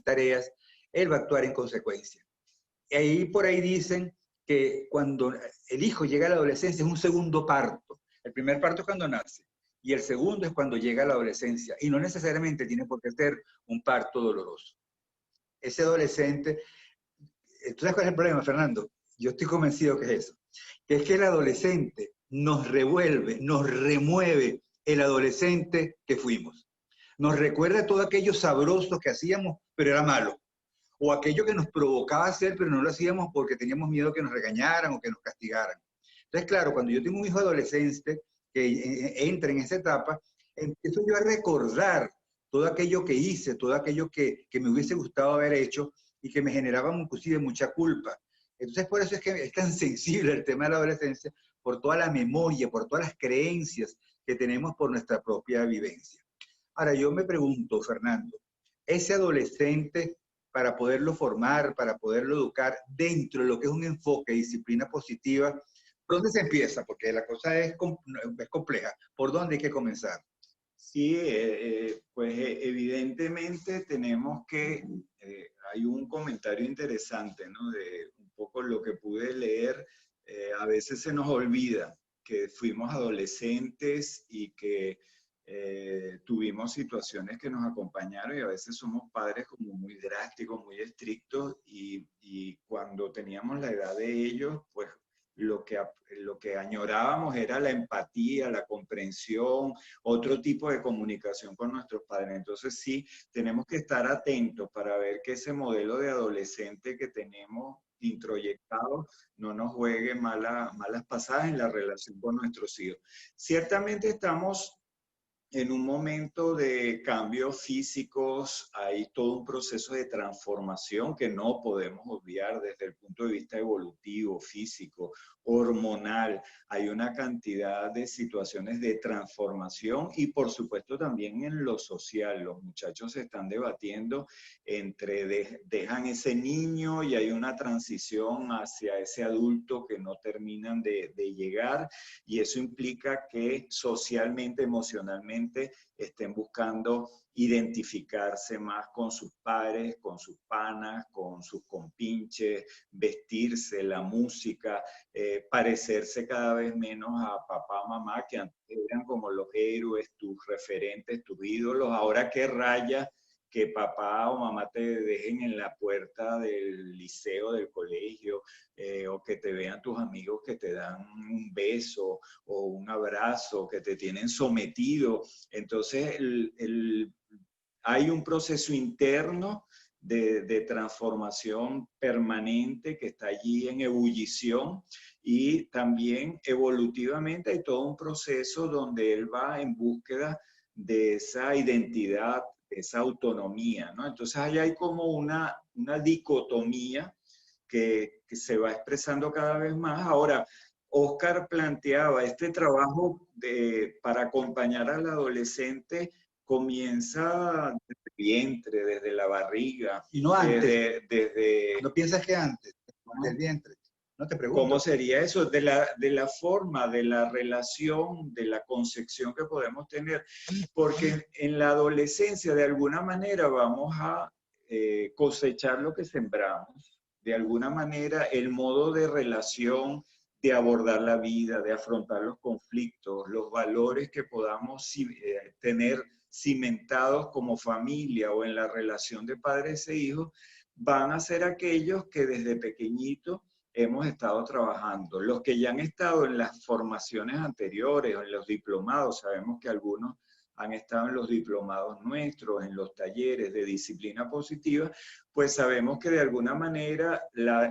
tareas, él va a actuar en consecuencia. Y ahí por ahí dicen que cuando el hijo llega a la adolescencia es un segundo parto. El primer parto es cuando nace y el segundo es cuando llega a la adolescencia. Y no necesariamente tiene por qué ser un parto doloroso. Ese adolescente, ¿tú sabes cuál es el problema, Fernando? Yo estoy convencido que es eso. Que es que el adolescente nos revuelve, nos remueve el adolescente que fuimos. Nos recuerda todo aquello sabroso que hacíamos, pero era malo. O aquello que nos provocaba hacer, pero no lo hacíamos porque teníamos miedo que nos regañaran o que nos castigaran. Entonces, claro, cuando yo tengo un hijo adolescente que entra en esa etapa, empiezo yo a recordar todo aquello que hice, todo aquello que me hubiese gustado haber hecho y que me generaba inclusive mucha culpa. Entonces, por eso es que es tan sensible el tema de la adolescencia, por toda la memoria, por todas las creencias que tenemos por nuestra propia vivencia. Ahora, yo me pregunto, Fernando, ese adolescente, para poderlo formar, para poderlo educar dentro de lo que es un enfoque de disciplina positiva, ¿por dónde se empieza? Porque la cosa es compleja. ¿Por dónde hay que comenzar? Sí, pues evidentemente tenemos que, hay un comentario interesante, ¿no? De un poco lo que pude leer, a veces se nos olvida que fuimos adolescentes y que tuvimos situaciones que nos acompañaron y a veces somos padres como muy drásticos, muy estrictos y cuando teníamos la edad de ellos, pues lo que añorábamos era la empatía, la comprensión, otro tipo de comunicación con nuestros padres. Entonces sí, tenemos que estar atentos para ver que ese modelo de adolescente que tenemos introyectado no nos juegue malas pasadas en la relación con nuestros hijos. Ciertamente estamos en un momento de cambios físicos, hay todo un proceso de transformación que no podemos obviar desde el punto de vista evolutivo, físico, hormonal. Hay una cantidad de situaciones de transformación y por supuesto también en lo social. Los muchachos se están debatiendo entre dejan ese niño y hay una transición hacia ese adulto que no terminan de llegar y eso implica que socialmente, emocionalmente, estén buscando identificarse más con sus padres, con sus panas, con sus compinches, vestirse, la música, parecerse cada vez menos a papá, mamá, que antes eran como los héroes, tus referentes, tus ídolos. Ahora qué raya que papá o mamá te dejen en la puerta del liceo, del colegio, o que te vean tus amigos que te dan un beso o un abrazo, que te tienen sometido. Entonces, hay un proceso interno de transformación permanente que está allí en ebullición y también evolutivamente hay todo un proceso donde él va en búsqueda de esa identidad, de esa autonomía, ¿no? Entonces ahí hay como una dicotomía que se va expresando cada vez más. Ahora, Oscar planteaba este trabajo para acompañar al adolescente comienza desde el vientre, desde la barriga, Y no antes. desde ¿No piensas que antes del ¿no? vientre? No te ¿Cómo pregunto. sería eso? De la forma, de la relación, de la concepción que podemos tener. Porque en la adolescencia, de alguna manera, vamos a cosechar lo que sembramos. De alguna manera, el modo de relación, de abordar la vida, de afrontar los conflictos, los valores que podamos tener cimentados como familia o en la relación de padres e hijos, van a ser aquellos que desde pequeñitos hemos estado trabajando. Los que ya han estado en las formaciones anteriores o en los diplomados, sabemos que algunos han estado en los diplomados nuestros, en los talleres de disciplina positiva, pues sabemos que de alguna manera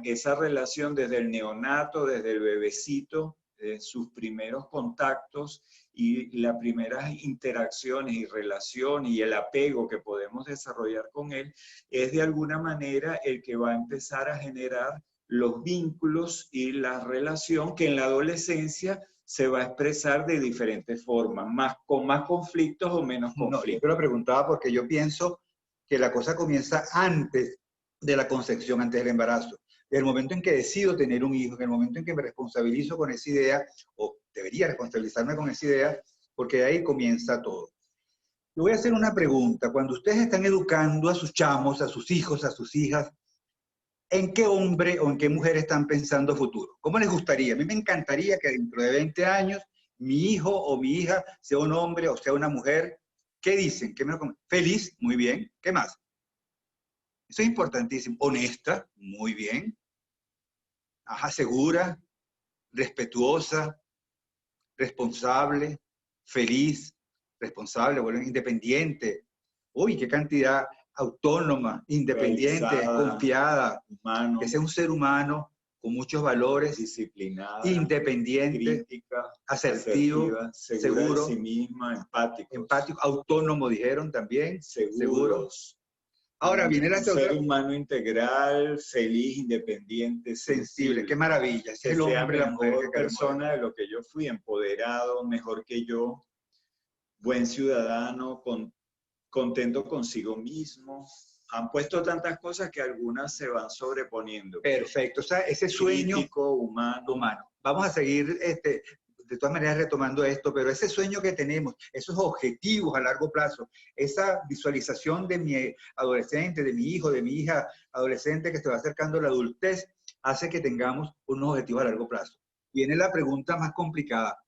esa relación desde el neonato, desde el bebecito, sus primeros contactos y las primeras interacciones y relaciones y el apego que podemos desarrollar con él, es de alguna manera el que va a empezar a generar los vínculos y la relación que en la adolescencia se va a expresar de diferentes formas, con más conflictos o menos No, yo conflictos. te lo preguntaba porque yo pienso que la cosa comienza antes de la concepción, antes del embarazo. En el momento en que decido tener un hijo, en el momento en que me responsabilizo con esa idea, o debería responsabilizarme con esa idea, porque de ahí comienza todo. Le voy a hacer una pregunta. Cuando ustedes están educando a sus chamos, a sus hijos, a sus hijas, ¿en qué hombre o en qué mujer están pensando a futuro? ¿Cómo les gustaría? A mí me encantaría que dentro de 20 años mi hijo o mi hija sea un hombre o sea una mujer. ¿Qué dicen? Feliz, muy bien. ¿Qué más? Eso es importantísimo. Honesta, muy bien. Ajá, segura, respetuosa, responsable, feliz, responsable, bueno, independiente. Uy, qué cantidad, autónoma, independiente, realizada, confiada, que humano, sea un ser humano con muchos valores, disciplinada, independiente, crítica, asertivo, asertiva, segura de sí seguro, misma, empáticos, empático, autónomo, dijeron también, seguro. seguros, Ahora viene la un ser otra, humano integral, feliz, independiente, sensible, qué sensible, maravilla. Ese que es el sea hombre, la mujer que mejor queremos ver. persona de lo que yo fui, empoderado, mejor que yo, buen ciudadano, contento consigo mismo. Han puesto tantas cosas que algunas se van sobreponiendo, pero Perfecto, o sea, ese sueño crítico, humano, humano. Vamos a seguir, de todas maneras, retomando esto, pero ese sueño que tenemos, esos objetivos a largo plazo, esa visualización de mi adolescente, de mi hijo, de mi hija adolescente que se va acercando a la adultez, hace que tengamos unos objetivos a largo plazo. Viene la pregunta más complicada.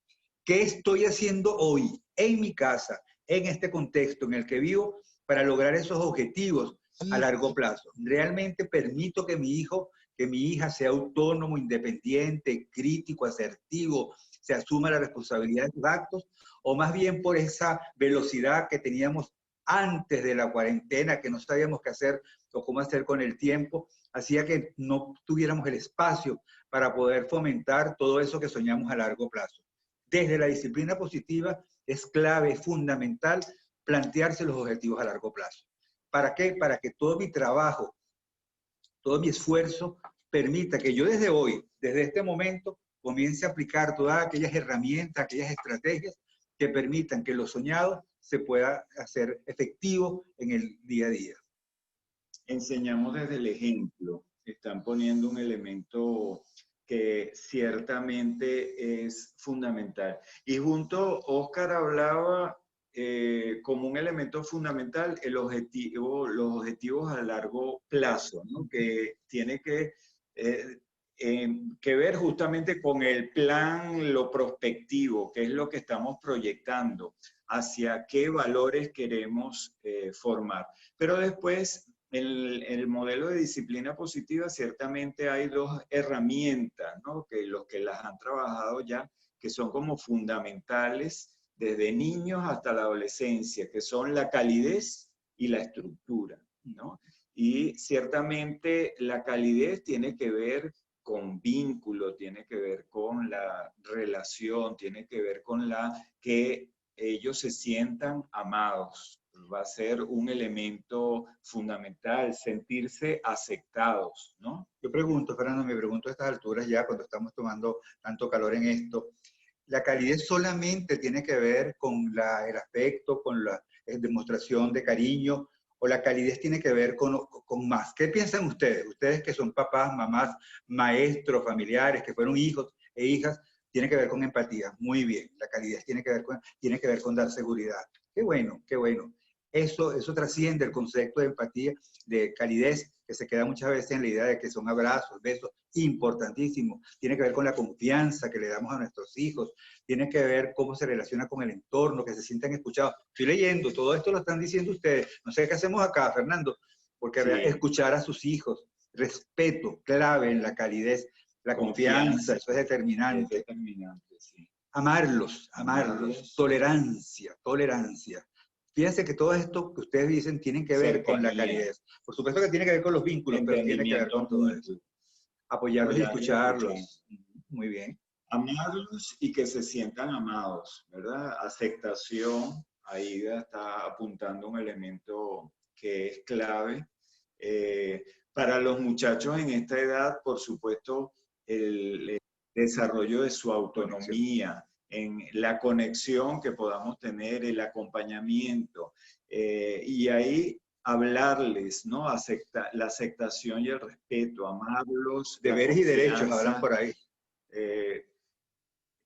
¿Qué estoy haciendo hoy en mi casa, en este contexto en el que vivo, para lograr esos objetivos a largo plazo? ¿Realmente permito que mi hijo, que mi hija sea autónomo, independiente, crítico, asertivo, se asuma la responsabilidad de sus actos? ¿O más bien por esa velocidad que teníamos antes de la cuarentena, que no sabíamos qué hacer o cómo hacer con el tiempo, hacía que no tuviéramos el espacio para poder fomentar todo eso que soñamos a largo plazo? Desde la disciplina positiva es clave, es fundamental plantearse los objetivos a largo plazo. ¿Para qué? Para que todo mi trabajo, todo mi esfuerzo permita que yo desde hoy, desde este momento, comience a aplicar todas aquellas herramientas, aquellas estrategias que permitan que lo soñado se pueda hacer efectivo en el día a día. enseñamos desde el ejemplo. Están poniendo un elemento que ciertamente es fundamental. Y junto, Oscar hablaba como un elemento fundamental los objetivos a largo plazo, ¿no? Que tiene que ver justamente con el plan, lo prospectivo, que es lo que estamos proyectando, hacia qué valores queremos formar. Pero después el modelo de disciplina positiva, ciertamente hay dos herramientas, ¿no? Que los que las han trabajado ya, que son como fundamentales desde niños hasta la adolescencia, que son la calidez y la estructura, ¿no? Y ciertamente la calidez tiene que ver con vínculo, tiene que ver con la relación, tiene que ver con que ellos se sientan amados. Va a ser un elemento fundamental, sentirse aceptados, ¿no? Yo pregunto, Fernando, me pregunto a estas alturas ya, cuando estamos tomando tanto calor en esto, ¿la calidez solamente tiene que ver con el afecto, con la demostración de cariño, o la calidez tiene que ver con más? ¿Qué piensan ustedes? Ustedes que son papás, mamás, maestros, familiares, que fueron hijos e hijas, tiene que ver con empatía. Muy bien, la calidez tiene que ver con dar seguridad. Qué bueno, qué bueno. Eso trasciende el concepto de empatía, de calidez, que se queda muchas veces en la idea de que son abrazos, besos, importantísimo. Tiene que ver con la confianza que le damos a nuestros hijos, tiene que ver cómo se relaciona con el entorno, que se sientan escuchados. Estoy leyendo, todo esto lo están diciendo ustedes. No sé qué hacemos acá, Fernando, porque Sí. escuchar a sus hijos, respeto, clave en la calidez, la confianza, eso es determinante. Es determinante, sí. Amarlos, tolerancia. Fíjense que todo esto que ustedes dicen tienen que ver con la calidez. Por supuesto que tiene que ver con los vínculos, pero tiene que ver con todo eso. Apoyarlos y escucharlos. Muy bien. Amarlos y que se sientan amados, ¿verdad? Aceptación, ahí está apuntando un elemento que es clave. Para los muchachos en esta edad, por supuesto, el desarrollo de su autonomía, en la conexión que podamos tener, el acompañamiento, y ahí hablarles, ¿no? La aceptación y el respeto, amarlos. Deberes y derechos, hablan por ahí.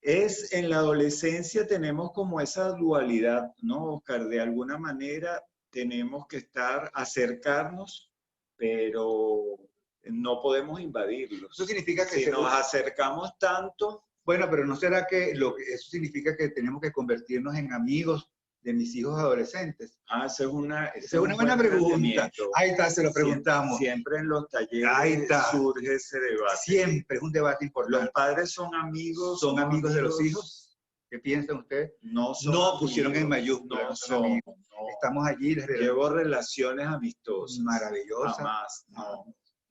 Es en la adolescencia tenemos como esa dualidad, ¿no, Oscar? De alguna manera tenemos que acercarnos, pero no podemos invadirlos. Eso significa que si nos acercamos tanto... Bueno, pero ¿no será que eso significa que tenemos que convertirnos en amigos de mis hijos adolescentes? Esa es una buena pregunta. Ahí está, se lo preguntamos. Siempre en los talleres surge ese debate. Siempre es un debate importante. ¿Los padres son amigos? ¿Son amigos de los hijos? ¿Qué piensan ustedes? No son No pusieron en mayúsculas. No son amigos. No. Estamos allí. Llevo relaciones amistosas. Maravillosas. Jamás,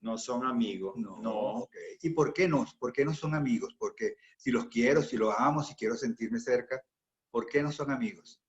no son amigos. No. Okay. ¿Y por qué no? ¿Por qué no son amigos? Porque si los quiero, si los amo, si quiero sentirme cerca, ¿por qué no son amigos?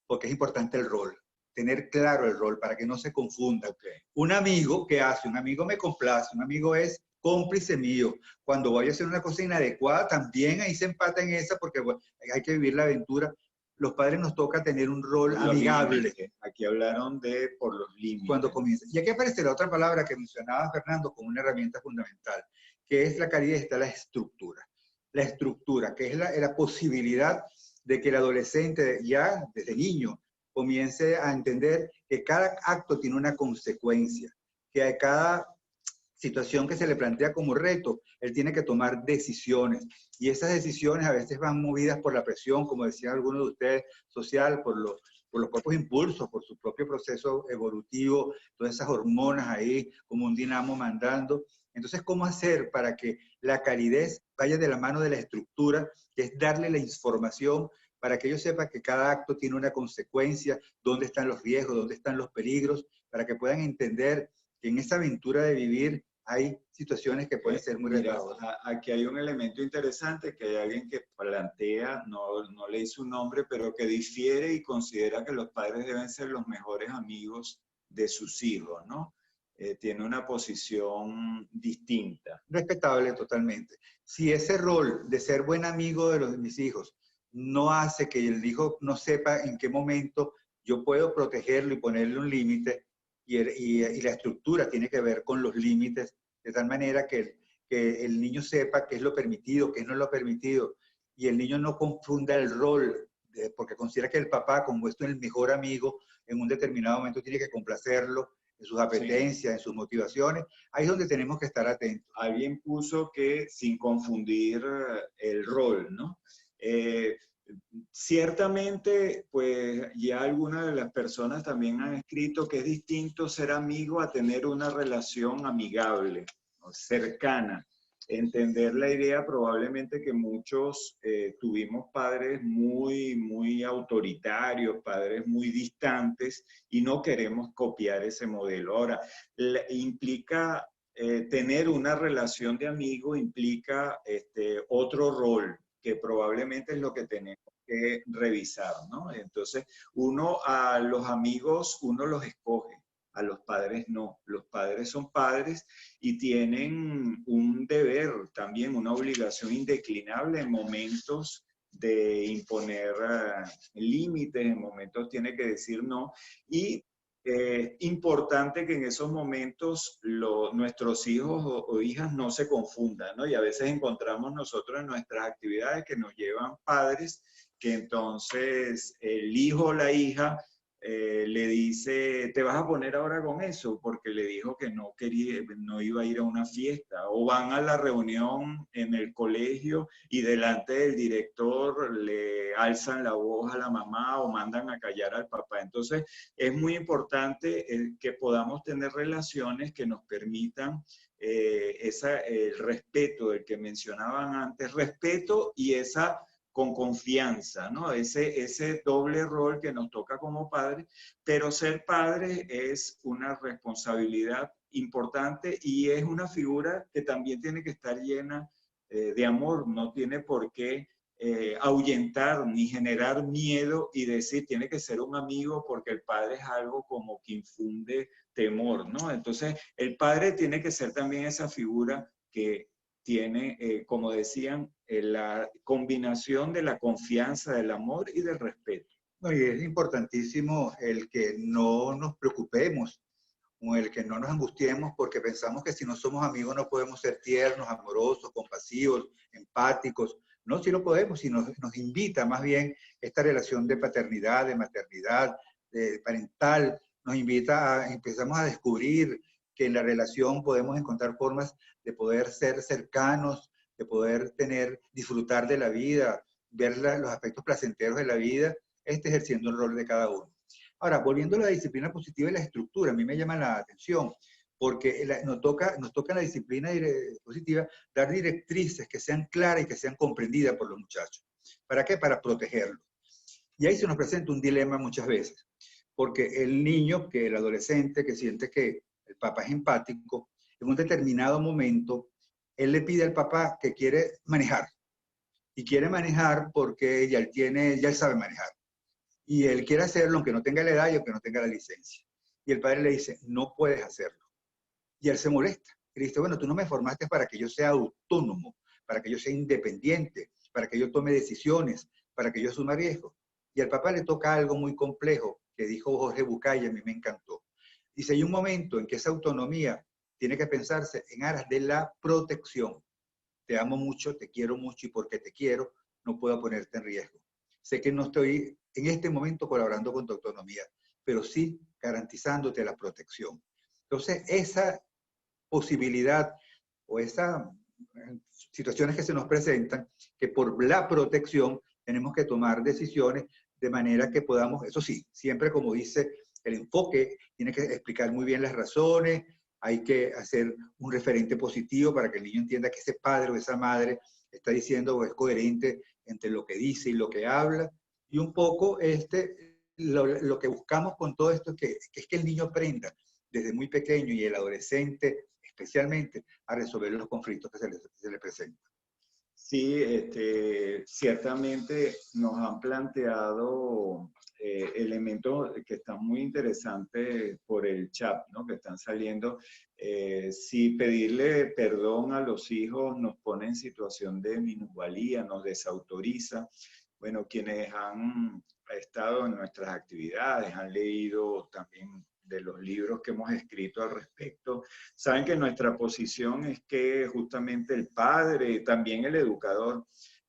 Porque es importante el rol, tener claro el rol para que no se confunda. Okay. Un amigo, ¿qué hace? Un amigo me complace, un amigo es cómplice mío. Cuando voy a hacer una cosa inadecuada, también ahí se empata en esa porque bueno, hay que vivir la aventura. Los padres nos toca tener un rol amigable. Aquí hablaron de por los límites. Cuando comienza. Y aquí aparece la otra palabra que mencionaba Fernando como una herramienta fundamental, que es la calidad, está la estructura. La estructura, que es la posibilidad de que el adolescente ya desde niño comience a entender que cada acto tiene una consecuencia, que a cada situación que se le plantea como reto, él tiene que tomar decisiones. Y esas decisiones a veces van movidas por la presión, como decían algunos de ustedes, social, por los propios impulsos, por su propio proceso evolutivo, todas esas hormonas ahí como un dinamo mandando. Entonces, ¿cómo hacer para que la calidez vaya de la mano de la estructura, que es darle la información para que ellos sepan que cada acto tiene una consecuencia, dónde están los riesgos, dónde están los peligros, para que puedan entender que en esa aventura de vivir hay situaciones que pueden ser muy retadoras. Aquí hay un elemento interesante que hay alguien que plantea, no leí su nombre, pero que difiere y considera que los padres deben ser los mejores amigos de sus hijos, ¿no? Tiene una posición distinta. Respetable totalmente. Si ese rol de ser buen amigo de mis hijos no hace que el hijo no sepa en qué momento yo puedo protegerlo y ponerle un límite, y la estructura tiene que ver con los límites, de tal manera que el niño sepa qué es lo permitido, qué no es lo permitido, y el niño no confunda el rol, porque considera que el papá, como esto es el mejor amigo, en un determinado momento tiene que complacerlo en sus apetencias, en sus motivaciones. Ahí es donde tenemos que estar atentos. Alguien puso que sin confundir el rol, ¿no? Ciertamente, pues ya algunas de las personas también han escrito que es distinto ser amigo a tener una relación amigable, ¿no? Cercana. Entender la idea probablemente que muchos tuvimos padres muy autoritarios, padres muy distantes y no queremos copiar ese modelo. Ahora, implica tener una relación de amigo, implica otro rol, que probablemente es lo que tenemos que revisar, ¿no? Entonces, a los amigos, uno los escoge, a los padres no. Los padres son padres y tienen un deber, también una obligación indeclinable en momentos de imponer límites, en momentos tiene que decir no, y importante que en esos momentos nuestros hijos o hijas no se confundan, ¿no? Y a veces encontramos nosotros en nuestras actividades que nos llevan padres que entonces el hijo o la hija le dice, te vas a poner ahora con eso, porque le dijo que no iba a ir a una fiesta, o van a la reunión en el colegio y delante del director le alzan la voz a la mamá o mandan a callar al papá. Entonces es muy importante que podamos tener relaciones que nos permitan el respeto del que mencionaban antes, respeto y esa con confianza, ¿no? Ese doble rol que nos toca como padres, pero ser padre es una responsabilidad importante y es una figura que también tiene que estar llena de amor, no tiene por qué ahuyentar ni generar miedo y decir tiene que ser un amigo porque el padre es algo como que infunde temor, ¿no? Entonces el padre tiene que ser también esa figura que tiene, como decían, la combinación de la confianza, del amor y del respeto. No, y es importantísimo el que no nos preocupemos con el que no nos angustiemos porque pensamos que si no somos amigos no podemos ser tiernos, amorosos, compasivos, empáticos. No, sí lo podemos, y nos invita más bien esta relación de paternidad, de maternidad, de parental, nos invita a, empezamos a descubrir que en la relación podemos encontrar formas de poder ser cercanos, de poder disfrutar de la vida, ver los aspectos placenteros de la vida, ejerciendo el rol de cada uno. Ahora, volviendo a la disciplina positiva y la estructura, a mí me llama la atención, porque nos toca en la disciplina positiva dar directrices que sean claras y que sean comprendidas por los muchachos. ¿Para qué? Para protegerlos. Y ahí se nos presenta un dilema muchas veces, porque el niño, el adolescente que siente que el papá es empático, en un determinado momento, él le pide al papá que quiere manejar, y quiere manejar porque ya él sabe manejar. Y él quiere hacerlo aunque no tenga la edad y aunque no tenga la licencia. Y el padre le dice, no puedes hacerlo. Y él se molesta. Y le dice, bueno, tú no me formaste para que yo sea autónomo, para que yo sea independiente, para que yo tome decisiones, para que yo asuma riesgos. Y al papá le toca algo muy complejo que dijo Jorge Bucay, a mí me encantó. Dice, hay un momento en que esa autonomía tiene que pensarse en aras de la protección. Te amo mucho, te quiero mucho, y porque te quiero no puedo ponerte en riesgo. Sé que no estoy en este momento colaborando con tu autonomía, pero sí garantizándote la protección. Entonces, esa posibilidad o esas situaciones que se nos presentan, que por la protección tenemos que tomar decisiones de manera que podamos, eso sí, siempre como dice el enfoque, tiene que explicar muy bien las razones, hay que hacer un referente positivo para que el niño entienda que ese padre o esa madre está diciendo o es coherente entre lo que dice y lo que habla. Y un poco lo que buscamos con todo esto es que el niño aprenda desde muy pequeño, y el adolescente especialmente, a resolver los conflictos que se le presentan. Sí, ciertamente nos han planteado elementos que están muy interesantes por el chat, ¿no? Que están saliendo. Si pedirle perdón a los hijos nos pone en situación de minusvalía, nos desautoriza. Bueno, quienes han estado en nuestras actividades, han leído también de los libros que hemos escrito al respecto, saben que nuestra posición es que justamente el padre, también el educador,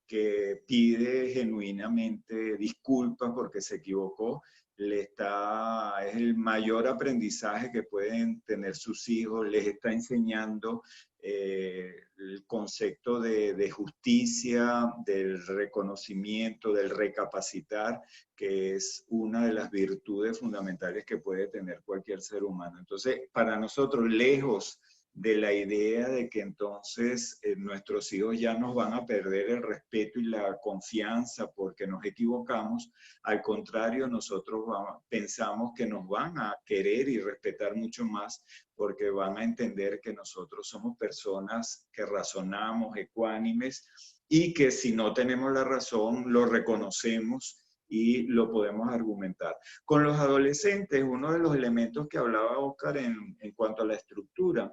que pide genuinamente disculpas porque se equivocó, es el mayor aprendizaje que pueden tener sus hijos, les está enseñando el concepto de justicia, del reconocimiento, del recapacitar, que es una de las virtudes fundamentales que puede tener cualquier ser humano. Entonces, para nosotros, lejos de la idea de que entonces nuestros hijos ya nos van a perder el respeto y la confianza porque nos equivocamos, al contrario, nosotros pensamos que nos van a querer y respetar mucho más porque van a entender que nosotros somos personas que razonamos, ecuánimes, y que si no tenemos la razón, lo reconocemos y lo podemos argumentar. Con los adolescentes, uno de los elementos que hablaba Oscar en cuanto a la estructura,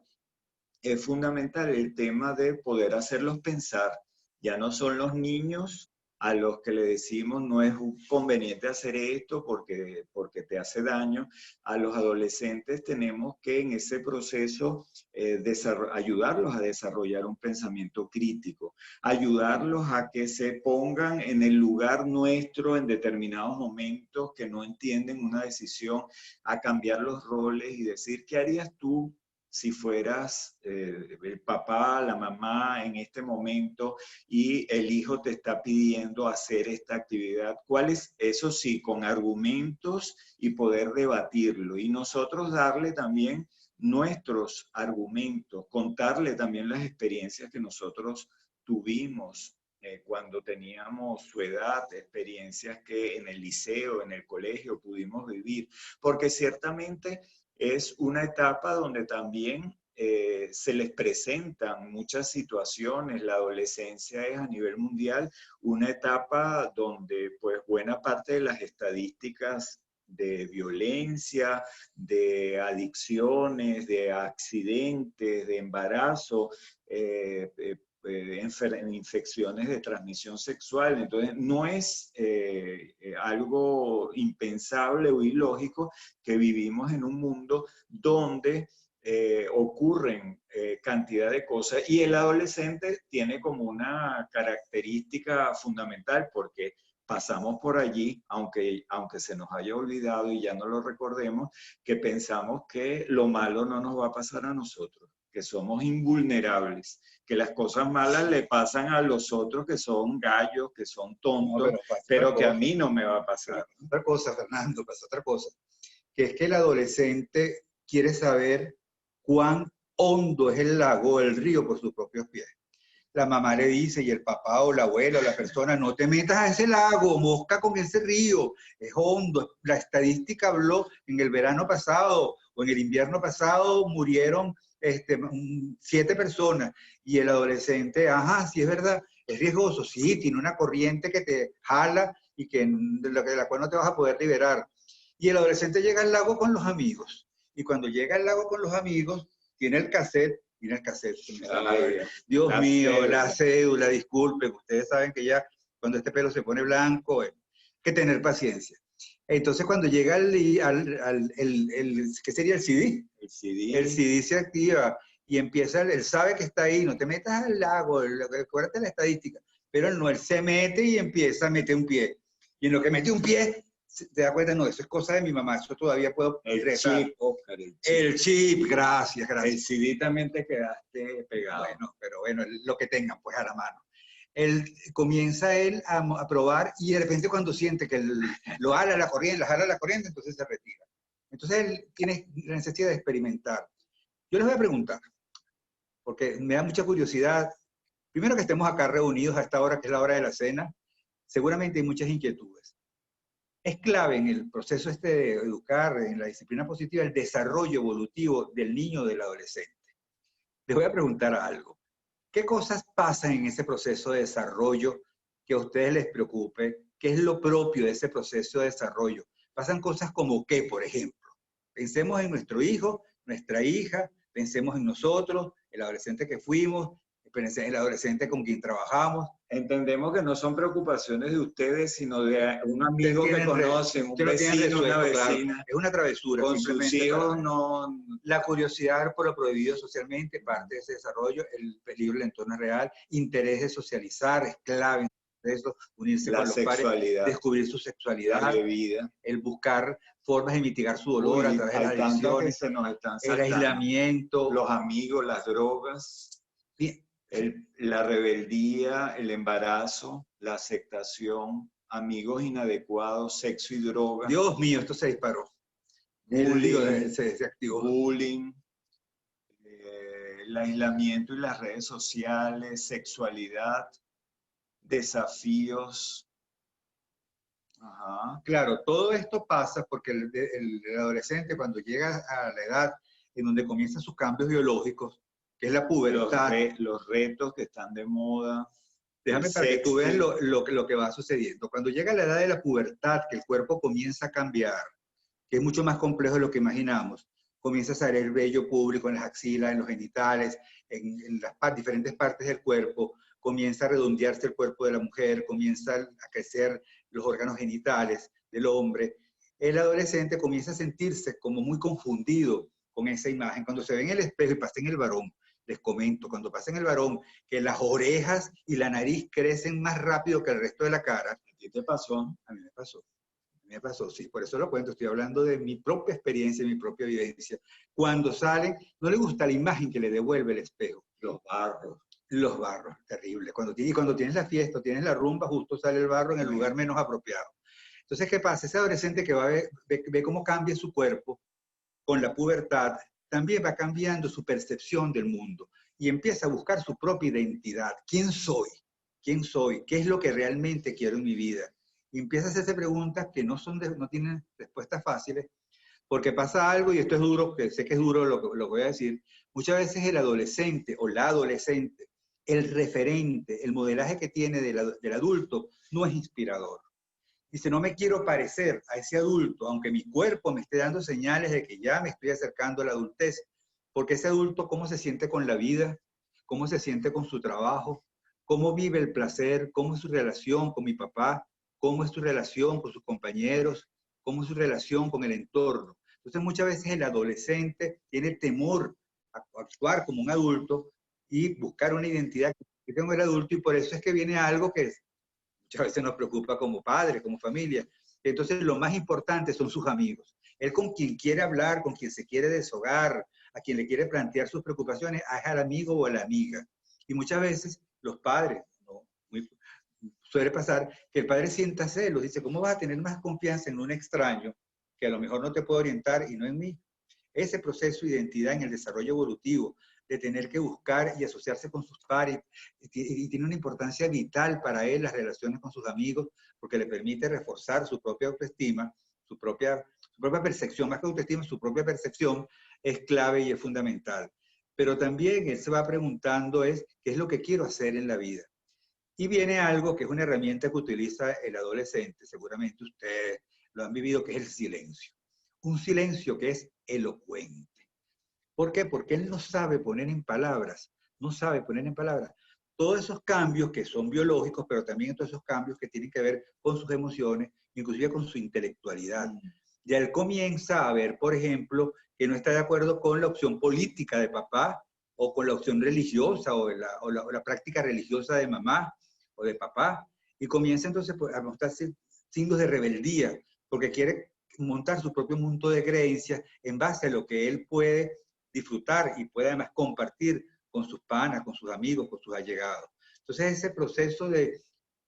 es fundamental el tema de poder hacerlos pensar. Ya no son los niños a los que le decimos no es conveniente hacer esto porque te hace daño. A los adolescentes tenemos que en ese proceso ayudarlos a desarrollar un pensamiento crítico, ayudarlos a que se pongan en el lugar nuestro en determinados momentos que no entienden una decisión, a cambiar los roles y decir, ¿qué harías tú si fueras el papá, la mamá en este momento y el hijo te está pidiendo hacer esta actividad? ¿Cuál es? Eso sí, con argumentos y poder debatirlo. Y nosotros darle también nuestros argumentos, contarle también las experiencias que nosotros tuvimos cuando teníamos su edad, experiencias que en el liceo, en el colegio pudimos vivir, porque ciertamente es una etapa donde también se les presentan muchas situaciones. La adolescencia es a nivel mundial una etapa donde pues buena parte de las estadísticas de violencia, de adicciones, de accidentes, de embarazo, infecciones de transmisión sexual. Entonces, no es algo impensable o ilógico que vivimos en un mundo donde ocurren cantidad de cosas, y el adolescente tiene como una característica fundamental, porque pasamos por allí, aunque se nos haya olvidado y ya no lo recordemos, que pensamos que lo malo no nos va a pasar a nosotros, que somos invulnerables, que las cosas malas le pasan a los otros, que son gallos, que son tontos, No, pero que a mí no me va a pasar. Otra cosa, Fernando, pasa otra cosa, que es que el adolescente quiere saber cuán hondo es el lago o el río por sus propios pies. La mamá le dice, y el papá o la abuela o la persona, no te metas a ese lago, mosca con ese río, es hondo. La estadística habló en el verano pasado o en el invierno pasado murieron 7 personas, y el adolescente, ajá, sí es verdad, es riesgoso, sí, tiene una corriente que te jala y que, de la cual no te vas a poder liberar. Y el adolescente llega al lago con los amigos, y cuando llega al lago con los amigos, tiene el cassette. Mira el cassette. Ay, Dios mío, cédula. la cédula, disculpen, ustedes saben que ya cuando este pelo se pone blanco, hay que tener paciencia. Entonces cuando llega ¿qué sería el CD? El CD. El CD se activa y empieza, él sabe que está ahí, no te metas al lago, acuérdate de la estadística, pero él se mete y empieza a meter un pie. Y en lo que mete un pie, te das cuenta, no, eso es cosa de mi mamá, eso todavía puedo regresar. Chip, Oscar, el chip, gracias. El CD también te quedaste pegado. Bueno, pero bueno, lo que tengan pues a la mano. Comienza a probar, y de repente cuando siente que lo jala la corriente, entonces se retira. Entonces él tiene la necesidad de experimentar. Yo les voy a preguntar, porque me da mucha curiosidad, primero que estemos acá reunidos a esta hora, que es la hora de la cena, seguramente hay muchas inquietudes. Es clave en el proceso de educar, en la disciplina positiva, el desarrollo evolutivo del niño o del adolescente. Les voy a preguntar algo. ¿Qué cosas pasan en ese proceso de desarrollo que a ustedes les preocupe? ¿Qué es lo propio de ese proceso de desarrollo? Pasan cosas como ¿qué, por ejemplo? Pensemos en nuestro hijo, nuestra hija, pensemos en nosotros, el adolescente que fuimos, el adolescente con quien trabajamos. Entendemos que no son preocupaciones de ustedes, sino de un amigo que conocen, un vecino, una vecina. Claro. Es una travesura. Con sus hijos no... La curiosidad por lo prohibido socialmente, parte de ese desarrollo, el peligro del entorno real, interés de socializar, es clave en eso, unirse con los pares, descubrir su sexualidad, la bebida, el buscar formas de mitigar su dolor a través de las adicciones, el aislamiento, los amigos, las drogas. Bien. La rebeldía, el embarazo, la aceptación, amigos inadecuados, sexo y drogas. Dios mío, esto se disparó. Bullying, se activó. Bullying, el aislamiento y las redes sociales, sexualidad, desafíos. Ajá. Claro, todo esto pasa porque el adolescente, cuando llega a la edad en donde comienzan sus cambios biológicos, que es la pubertad. Los retos que están de moda. Déjame para que tú veas lo que va sucediendo. Cuando llega la edad de la pubertad, que el cuerpo comienza a cambiar, que es mucho más complejo de lo que imaginamos, comienza a salir el vello público en las axilas, en los genitales, en las diferentes partes del cuerpo, comienza a redondearse el cuerpo de la mujer, comienza a crecer los órganos genitales del hombre. El adolescente comienza a sentirse como muy confundido con esa imagen. Cuando se ve en el espejo y pasa en el varón, les comento, cuando pasa en el varón, que las orejas y la nariz crecen más rápido que el resto de la cara. ¿A ti te pasó? A mí me pasó. Me pasó, sí, por eso lo cuento, estoy hablando de mi propia experiencia, mi propia vivencia. Cuando salen, no le gusta la imagen que le devuelve el espejo. Los barros, terrible. Cuando tienes la fiesta, tienes la rumba, justo sale el barro en el lugar menos apropiado. Entonces, ¿qué pasa? Ese adolescente que ve cómo cambia su cuerpo con la pubertad, también va cambiando su percepción del mundo y empieza a buscar su propia identidad. ¿Quién soy? ¿Quién soy? ¿Qué es lo que realmente quiero en mi vida? Y empieza a hacerse preguntas que no tienen respuestas fáciles, porque pasa algo, y esto es duro, que sé que es duro lo que voy a decir, muchas veces el adolescente o la adolescente, el referente, el modelaje que tiene del adulto no es inspirador. Dice, no me quiero parecer a ese adulto, aunque mi cuerpo me esté dando señales de que ya me estoy acercando a la adultez, porque ese adulto, ¿cómo se siente con la vida? cómo se siente con su trabajo, cómo vive el placer, cómo es su relación con mi papá, cómo es su relación con sus compañeros, cómo es su relación con el entorno. Entonces muchas veces el adolescente tiene temor a actuar como un adulto y buscar una identidad que tenga el adulto, y por eso es que viene algo que muchas veces nos preocupa como padres, como familia. Entonces lo más importante son sus amigos. Él con quien quiere hablar, con quien se quiere deshogar, a quien le quiere plantear sus preocupaciones, es al amigo o a la amiga. Y muchas veces los padres, ¿no? Suele pasar que el padre sienta celos, dice, ¿cómo vas a tener más confianza en un extraño que a lo mejor no te puede orientar y no en mí? Ese proceso de identidad en el desarrollo evolutivo, de tener que buscar y asociarse con sus pares, y tiene una importancia vital para él las relaciones con sus amigos, porque le permite reforzar su propia autoestima, su propia percepción, más que autoestima, su propia percepción es clave y es fundamental. Pero también él se va preguntando ¿qué es lo que quiero hacer en la vida? Y viene algo que es una herramienta que utiliza el adolescente, seguramente ustedes lo han vivido, que es el silencio. Un silencio que es elocuente. ¿Por qué? Porque él no sabe poner en palabras, no sabe poner en palabras todos esos cambios que son biológicos, pero también todos esos cambios que tienen que ver con sus emociones, inclusive con su intelectualidad. Ya él comienza a ver, por ejemplo, que no está de acuerdo con la opción política de papá, o con la opción religiosa, o la práctica religiosa de mamá o de papá, y comienza entonces a mostrar signos de rebeldía, porque quiere montar su propio mundo de creencias en base a lo que él puede disfrutar y puede además compartir con sus panas, con sus amigos, con sus allegados. Entonces ese proceso de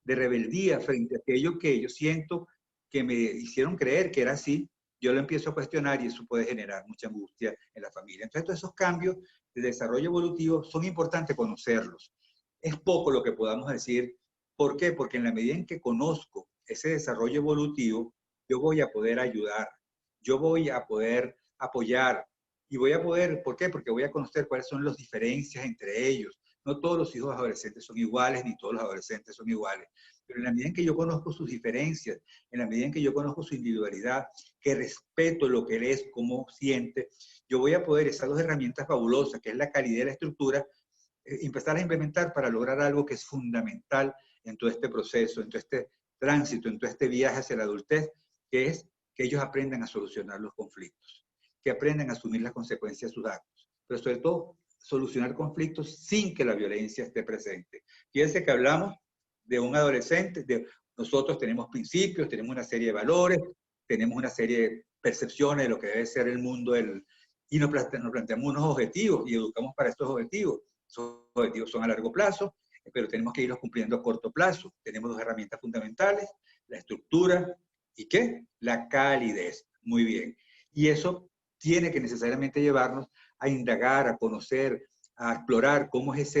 rebeldía frente a aquello que yo siento que me hicieron creer que era así, yo lo empiezo a cuestionar y eso puede generar mucha angustia en la familia. Entonces todos esos cambios de desarrollo evolutivo son importantes conocerlos. Es poco lo que podamos decir. ¿Por qué? Porque en la medida en que conozco ese desarrollo evolutivo, yo voy a poder ayudar, yo voy a poder apoyar, y voy a poder, ¿por qué? Porque voy a conocer cuáles son las diferencias entre ellos. No todos los hijos adolescentes son iguales, ni todos los adolescentes son iguales. Pero en la medida en que yo conozco sus diferencias, en la medida en que yo conozco su individualidad, que respeto lo que él es, cómo siente, yo voy a poder, esas dos herramientas fabulosas, que es la calidad y la estructura, empezar a implementar para lograr algo que es fundamental en todo este proceso, en todo este tránsito, en todo este viaje hacia la adultez, que es que ellos aprendan a solucionar los conflictos, que aprendan a asumir las consecuencias de sus actos, pero sobre todo solucionar conflictos sin que la violencia esté presente. Fíjense que hablamos de un adolescente, nosotros tenemos principios, tenemos una serie de valores, tenemos una serie de percepciones de lo que debe ser el mundo, y nos planteamos unos objetivos y educamos para estos objetivos. Esos objetivos son a largo plazo, pero tenemos que irlos cumpliendo a corto plazo. Tenemos dos herramientas fundamentales, la estructura y ¿qué? La calidez. Muy bien. Y eso tiene que necesariamente llevarnos a indagar, a conocer, a explorar cómo es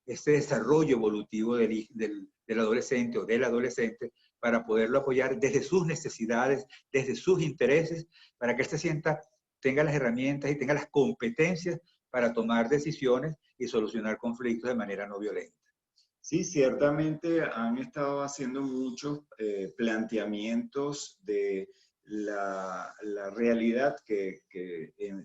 ese desarrollo evolutivo del adolescente o del adolescente, para poderlo apoyar desde sus necesidades, desde sus intereses, para que él se sienta, tenga las herramientas y tenga las competencias para tomar decisiones y solucionar conflictos de manera no violenta. Sí, ciertamente han estado haciendo muchos planteamientos de la realidad que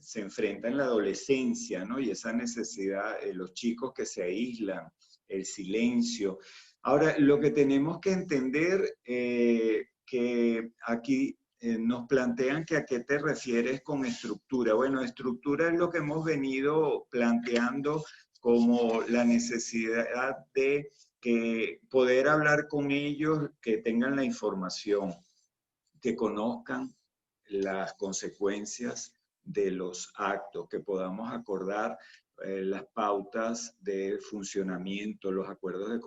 se enfrenta en la adolescencia, ¿no? Y esa necesidad, los chicos que se aíslan, el silencio. Ahora, lo que tenemos que entender, que aquí nos plantean que a qué te refieres con estructura. Bueno, estructura es lo que hemos venido planteando como la necesidad de que poder hablar con ellos, que tengan la información, que conozcan las consecuencias de los actos, que podamos acordar las pautas de funcionamiento, los acuerdos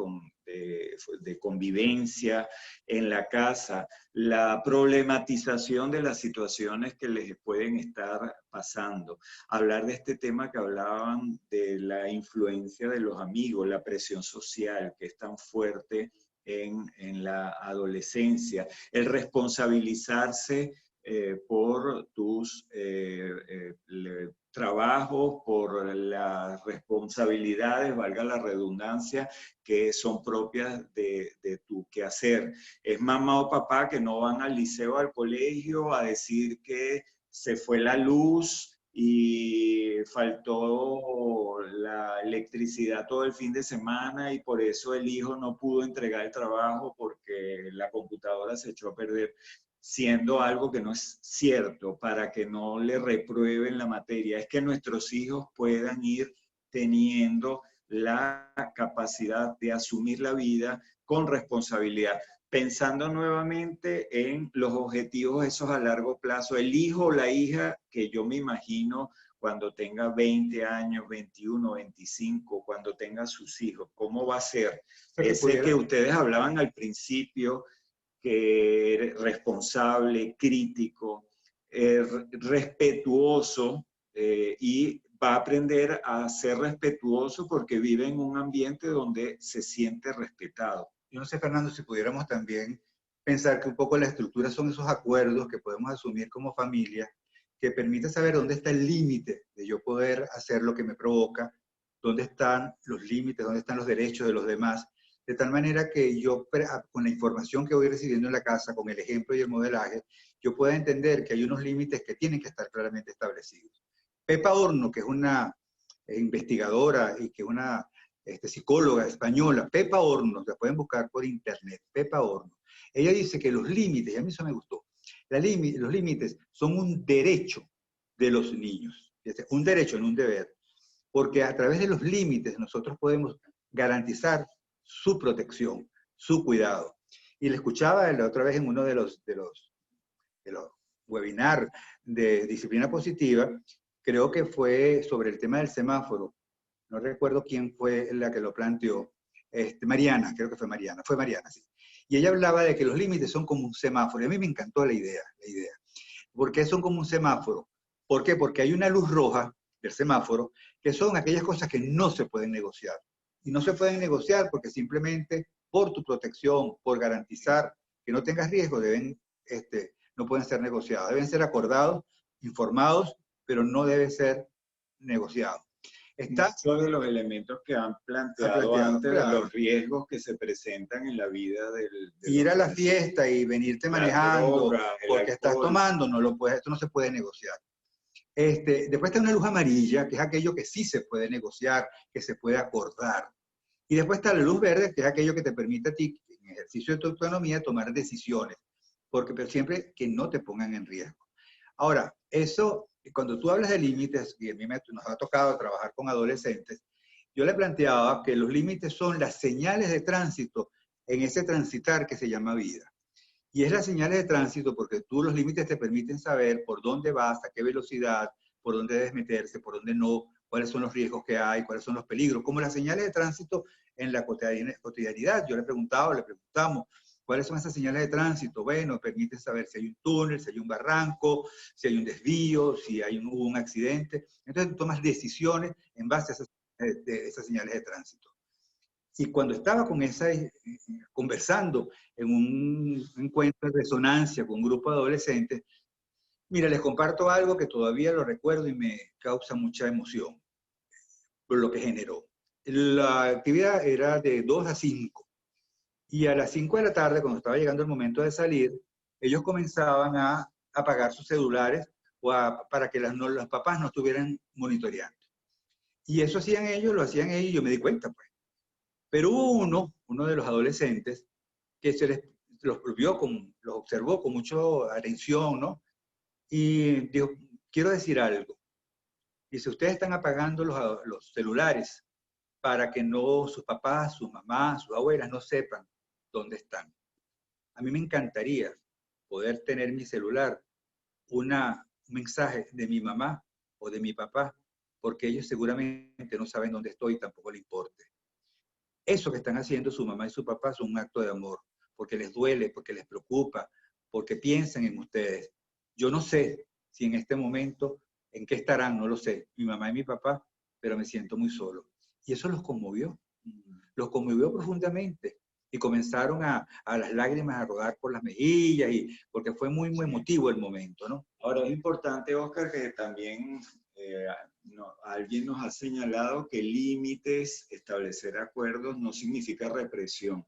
de convivencia en la casa, la problematización de las situaciones que les pueden estar pasando. Hablar de este tema que hablaban de la influencia de los amigos, la presión social que es tan fuerte en la adolescencia, el responsabilizarse por tus trabajos, por las responsabilidades, valga la redundancia, que son propias de tu quehacer. Es mamá o papá que no van al liceo, al colegio, a decir que se fue la luz, y faltó la electricidad todo el fin de semana y por eso el hijo no pudo entregar el trabajo porque la computadora se echó a perder, siendo algo que no es cierto, para que no le reprueben la materia. Es que nuestros hijos puedan ir teniendo la capacidad de asumir la vida con responsabilidad, pensando nuevamente en los objetivos esos a largo plazo. El hijo o la hija que yo me imagino cuando tenga 20 años, 21, 25, cuando tenga sus hijos, ¿cómo va a ser? Ese que ustedes hablaban al principio, que es responsable, crítico, respetuoso, y va a aprender a ser respetuoso porque vive en un ambiente donde se siente respetado. Yo no sé, Fernando, si pudiéramos también pensar que un poco la estructura son esos acuerdos que podemos asumir como familia, que permite saber dónde está el límite de yo poder hacer lo que me provoca, dónde están los límites, dónde están los derechos de los demás, de tal manera que yo, con la información que voy recibiendo en la casa, con el ejemplo y el modelaje, yo pueda entender que hay unos límites que tienen que estar claramente establecidos. Pepa Horno, que es una investigadora y que es una psicóloga española, Pepa Hornos, la pueden buscar por internet, Pepa Hornos. Ella dice que los límites, y a mí eso me gustó, los límites son un derecho de los niños, un derecho, no un deber, porque a través de los límites nosotros podemos garantizar su protección, su cuidado. Y le escuchaba la otra vez en uno de los webinars de disciplina positiva, creo que fue sobre el tema del semáforo, no recuerdo quién fue la que lo planteó, Mariana, creo que fue Mariana, sí. Y ella hablaba de que los límites son como un semáforo, y a mí me encantó la idea. ¿Por qué son como un semáforo? ¿Por qué? Porque hay una luz roja del semáforo, que son aquellas cosas que no se pueden negociar. Y no se pueden negociar porque simplemente por tu protección, por garantizar que no tengas riesgo, no pueden ser negociados. Deben ser acordados, informados, pero no debe ser negociado. Muchos de los elementos que han planteado antes, claro, de los riesgos que se presentan en la vida del ir a la fiesta y venirte manejando droga, porque estás tomando, no lo puedes, esto no se puede negociar. Después está una luz amarilla, que es aquello que sí se puede negociar, que se puede acordar. Y después está la luz verde, que es aquello que te permite a ti, en ejercicio de tu autonomía, tomar decisiones, pero siempre que no te pongan en riesgo. Ahora, eso, cuando tú hablas de límites, y a mí nos ha tocado trabajar con adolescentes, yo le planteaba que los límites son las señales de tránsito en ese transitar que se llama vida. Y es las señales de tránsito porque tú los límites te permiten saber por dónde vas, a qué velocidad, por dónde debes meterse, por dónde no, cuáles son los riesgos que hay, cuáles son los peligros, como las señales de tránsito en la cotidianidad. Yo le preguntamos, ¿cuáles son esas señales de tránsito? Bueno, permiten saber si hay un túnel, si hay un barranco, si hay un desvío, si hubo un accidente. Entonces tú tomas decisiones en base a esas señales de tránsito. Y cuando estaba conversando en un encuentro de resonancia con un grupo de adolescentes, mira, les comparto algo que todavía lo recuerdo y me causa mucha emoción por lo que generó. La actividad era de 2 a 5 y a las 5 de la tarde, cuando estaba llegando el momento de salir, ellos comenzaban a apagar sus celulares para que los papás no estuvieran monitoreando. Y eso hacían ellos, lo hacían ellos y yo me di cuenta, pues. Pero hubo uno de los adolescentes, que los observó con mucha atención, ¿no? Y dijo, quiero decir algo. Dice, ustedes están apagando los celulares para que no sus papás, sus mamás, sus abuelas no sepan dónde están. A mí me encantaría poder tener en mi celular un mensaje de mi mamá o de mi papá, porque ellos seguramente no saben dónde estoy y tampoco les importa. Eso que están haciendo su mamá y su papá es un acto de amor, porque les duele, porque les preocupa, porque piensan en ustedes. Yo no sé si en este momento, en qué estarán, no lo sé, mi mamá y mi papá, pero me siento muy solo. Y eso los conmovió profundamente. Y comenzaron a las lágrimas a rodar por las mejillas, porque fue muy, muy emotivo el momento, ¿no? Ahora, es importante, Oscar, que también alguien nos ha señalado que límites, establecer acuerdos, no significa represión.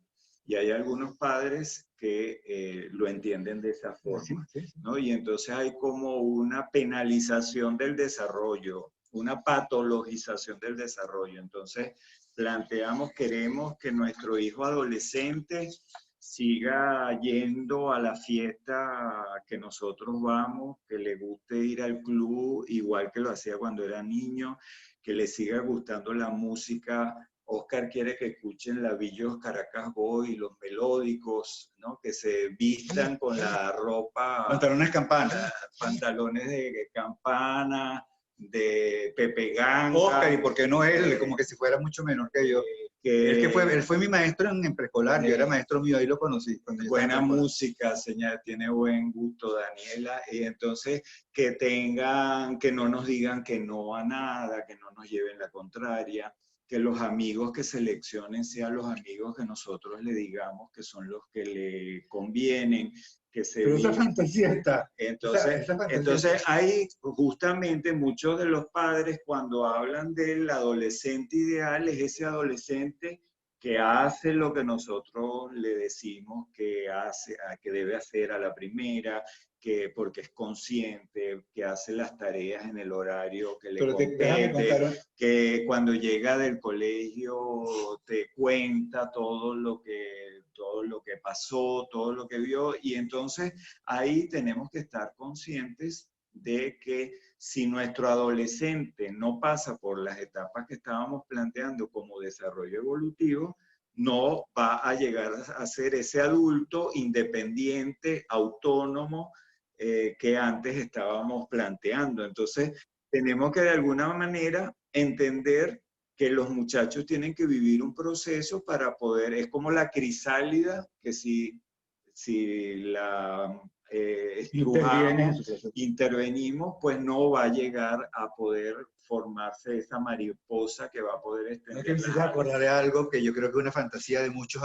Y hay algunos padres que lo entienden de esa forma, ¿no? Y entonces hay como una penalización del desarrollo, una patologización del desarrollo. Entonces planteamos, queremos que nuestro hijo adolescente siga yendo a la fiesta que nosotros vamos, que le guste ir al club igual que lo hacía cuando era niño, que le siga gustando la música. Oscar quiere que escuchen la Villos Caracas Boy, los melódicos, ¿no? Que se vistan con la ropa, Pantalones campana. pantalones de campana, de Pepe Ganga. Oscar, y por qué no él, como que si fuera mucho menor que yo. Él fue mi maestro en preescolar, yo era maestro mío, ahí lo conocí. Buena música, señal, tiene buen gusto, Daniela. Y entonces que tengan, que no nos digan que no a nada, que no nos lleven la contraria, que los amigos que seleccionen sean los amigos que nosotros le digamos que son los que le convienen, que se Pero esa fantasía está. Entonces hay justamente muchos de los padres cuando hablan del adolescente ideal, es ese adolescente que hace lo que nosotros le decimos que hace, que debe hacer a la primera, que porque es consciente, que hace las tareas en el horario que le compete, que cuando llega del colegio te cuenta todo lo que pasó, todo lo que vio, y entonces ahí tenemos que estar conscientes de que si nuestro adolescente no pasa por las etapas que estábamos planteando como desarrollo evolutivo, no va a llegar a ser ese adulto independiente, autónomo, que antes estábamos planteando. Entonces, tenemos que de alguna manera entender que los muchachos tienen que vivir un proceso para poder, es como la crisálida, que si la intervenimos, pues no va a llegar a poder formarse esa mariposa que va a poder extender. Es que me acordar de algo que yo creo que es una fantasía de muchos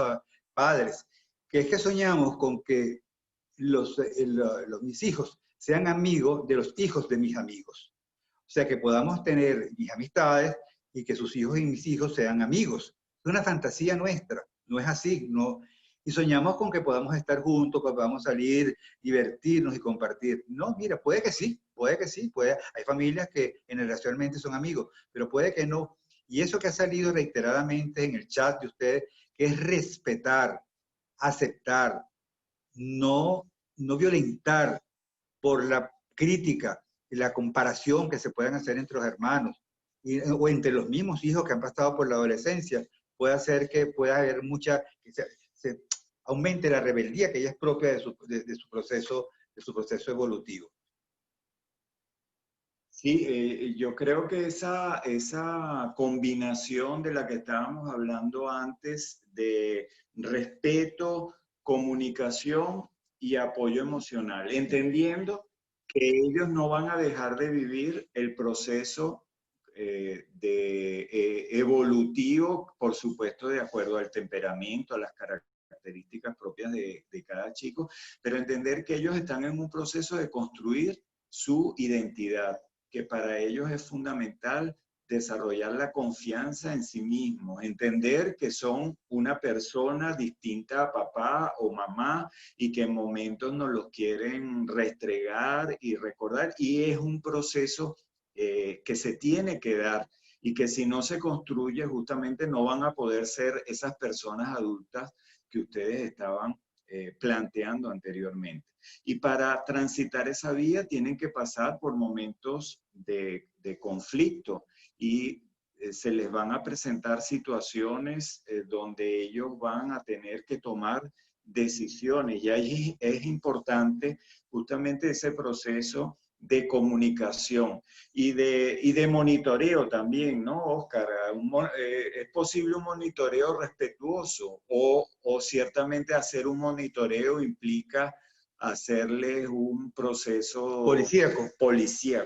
padres, que es que soñamos con que mis hijos sean amigos de los hijos de mis amigos. O sea, que podamos tener mis amistades y que sus hijos y mis hijos sean amigos. Es una fantasía nuestra, no es así, no. Y soñamos con que podamos estar juntos, que podamos salir, divertirnos y compartir. No, mira, puede que sí, hay familias que generacionalmente son amigos, pero puede que no. Y eso que ha salido reiteradamente en el chat de ustedes, que es respetar, aceptar, no violentar por la crítica y la comparación que se puedan hacer entre los hermanos o entre los mismos hijos que han pasado por la adolescencia, puede hacer que pueda haber que se aumente la rebeldía que ella es propia de su proceso evolutivo. Sí, yo creo que esa combinación de la que estábamos hablando antes de respeto, comunicación y apoyo emocional, entendiendo que ellos no van a dejar de vivir el proceso evolutivo, por supuesto, de acuerdo al temperamento, a las características propias de cada chico, pero entender que ellos están en un proceso de construir su identidad, que para ellos es fundamental desarrollar la confianza en sí mismos, entender que son una persona distinta a papá o mamá y que en momentos nos los quieren restregar y recordar, y es un proceso que se tiene que dar y que si no se construye justamente no van a poder ser esas personas adultas que ustedes estaban planteando anteriormente. Y para transitar esa vía tienen que pasar por momentos de conflicto y se les van a presentar situaciones donde ellos van a tener que tomar decisiones. Y ahí es importante justamente ese proceso de comunicación y de monitoreo también, ¿no, Oscar? ¿Es posible un monitoreo respetuoso o ciertamente hacer un monitoreo implica hacerles un proceso policíaco,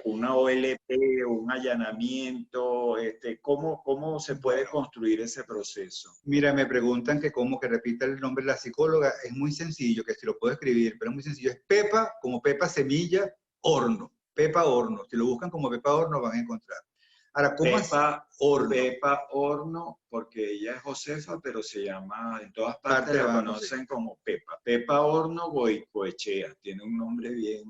una OLP, un allanamiento? ¿Cómo se puede construir ese proceso? Mira, me preguntan que cómo que repita el nombre de la psicóloga. Es muy sencillo, que si lo puedo escribir, pero es muy sencillo. Es Pepa, como Pepa Semilla, Horno. Pepa Horno. Si lo buscan como Pepa Horno van a encontrar. Ahora, ¿cómo es Pepa, horno? Pepa Horno, porque ella es Josefa, pero se llama, en todas partes Parte la la conocen. conocen como Pepa. Pepa Horno Goicoechea, tiene un nombre bien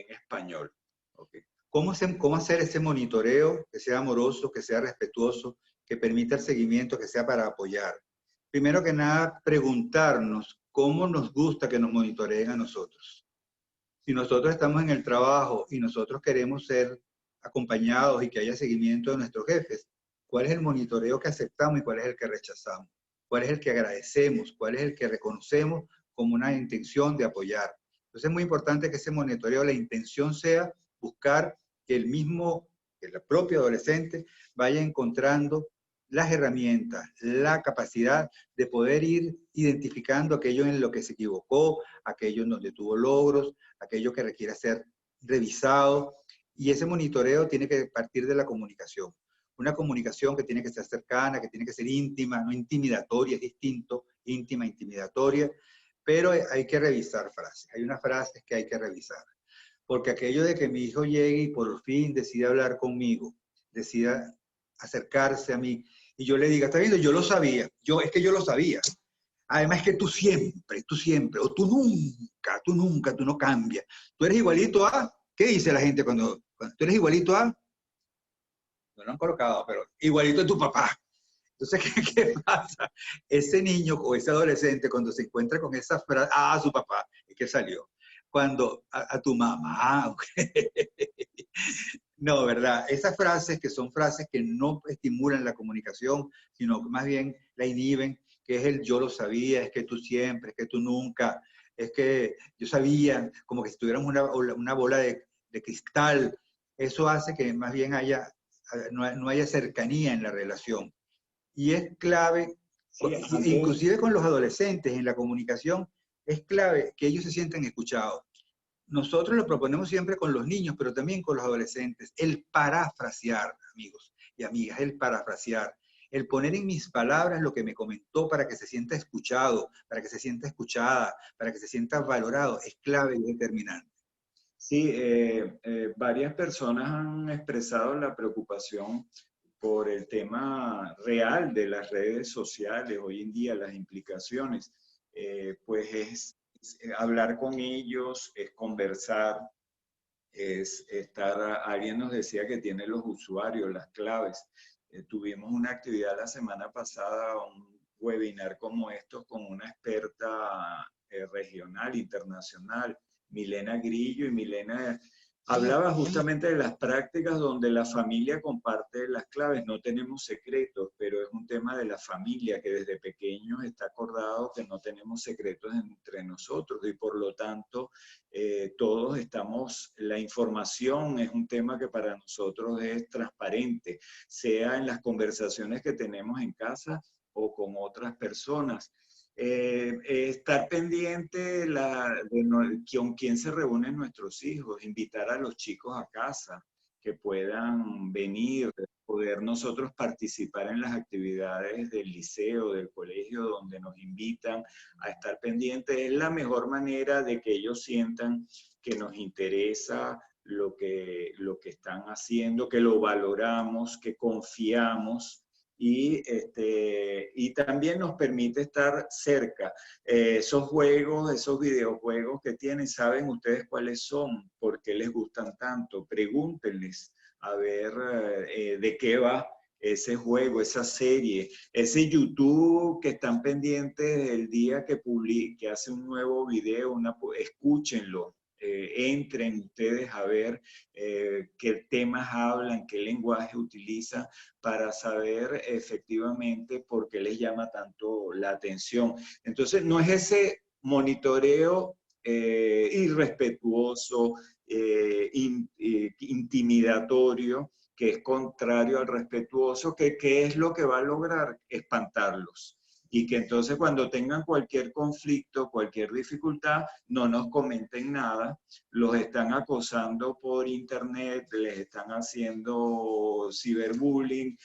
español. Okay. ¿Cómo hacer ese monitoreo que sea amoroso, que sea respetuoso, que permita el seguimiento, que sea para apoyar? Primero que nada, preguntarnos cómo nos gusta que nos monitoreen a nosotros. Si nosotros estamos en el trabajo y nosotros queremos ser acompañados y que haya seguimiento de nuestros jefes, ¿cuál es el monitoreo que aceptamos y cuál es el que rechazamos? ¿Cuál es el que agradecemos? ¿Cuál es el que reconocemos como una intención de apoyar? Entonces es muy importante que ese monitoreo, la intención sea buscar que que el propio adolescente vaya encontrando las herramientas, la capacidad de poder ir identificando aquello en lo que se equivocó, aquello en donde tuvo logros, aquello que requiere ser revisado. Y ese monitoreo tiene que partir de la comunicación. Una comunicación que tiene que ser cercana, que tiene que ser íntima, no intimidatoria, es distinto, íntima, intimidatoria, pero hay que revisar frases. Hay unas frases que hay que revisar. Porque aquello de que mi hijo llegue y por fin decida hablar conmigo, decida acercarse a mí, y yo le diga, está viendo, yo lo sabía, es que yo lo sabía. Además es que tú siempre, o tú no cambias. Tú eres igualito a, ¿qué dice la gente cuando tú eres igualito a? No lo han colocado, pero igualito a tu papá. Entonces, ¿qué pasa? Ese niño o ese adolescente cuando se encuentra con esa frase, su papá, es que salió. Cuando a tu mamá, okay. No, ¿verdad? Esas frases que son frases que no estimulan la comunicación, sino que más bien la inhiben, que es el yo lo sabía, es que tú siempre, es que tú nunca, es que yo sabía, como que si tuviéramos una bola de cristal. Eso hace que más bien no haya cercanía en la relación. Y es clave, Sí, antes, inclusive con los adolescentes en la comunicación, es clave que ellos se sientan escuchados. Nosotros lo proponemos siempre con los niños, pero también con los adolescentes, el parafrasear, amigos y amigas, el parafrasear, el poner en mis palabras lo que me comentó para que se sienta escuchado, para que se sienta escuchada, para que se sienta valorado, es clave y determinante. sí, varias personas han expresado la preocupación por el tema real de las redes sociales hoy en día, las implicaciones. Pues es hablar con ellos, es conversar, es estar, alguien nos decía que tiene los usuarios, las claves. Tuvimos una actividad la semana pasada, un webinar como estos con una experta regional, internacional, Milena Grillo, y Milena hablaba justamente de las prácticas donde la familia comparte las claves. No tenemos secretos, pero es un tema de la familia que desde pequeños está acordado que no tenemos secretos entre nosotros y por lo tanto todos estamos, la información es un tema que para nosotros es transparente, sea en las conversaciones que tenemos en casa o con otras personas. Estar pendiente con quién se reúnen nuestros hijos, invitar a los chicos a casa, que puedan venir, poder nosotros participar en las actividades del liceo, del colegio, donde nos invitan a estar pendientes. Es la mejor manera de que ellos sientan que nos interesa lo que están haciendo, que lo valoramos, que confiamos y también nos permite estar cerca. Esos juegos, esos videojuegos que tienen, ¿saben ustedes cuáles son? ¿Por qué les gustan tanto? Pregúntenles a ver de qué va ese juego, esa serie, ese YouTube que están pendientes el día que hace un nuevo video, escúchenlo. Entren ustedes a ver qué temas hablan, qué lenguaje utilizan para saber efectivamente por qué les llama tanto la atención. Entonces, no es ese monitoreo irrespetuoso, intimidatorio, que es contrario al respetuoso, que ¿qué es lo que va a lograr? Espantarlos. y que entonces cuando tengan cualquier conflicto, cualquier dificultad, no nos comenten nada, los están acosando por internet, les están haciendo ciberbullying,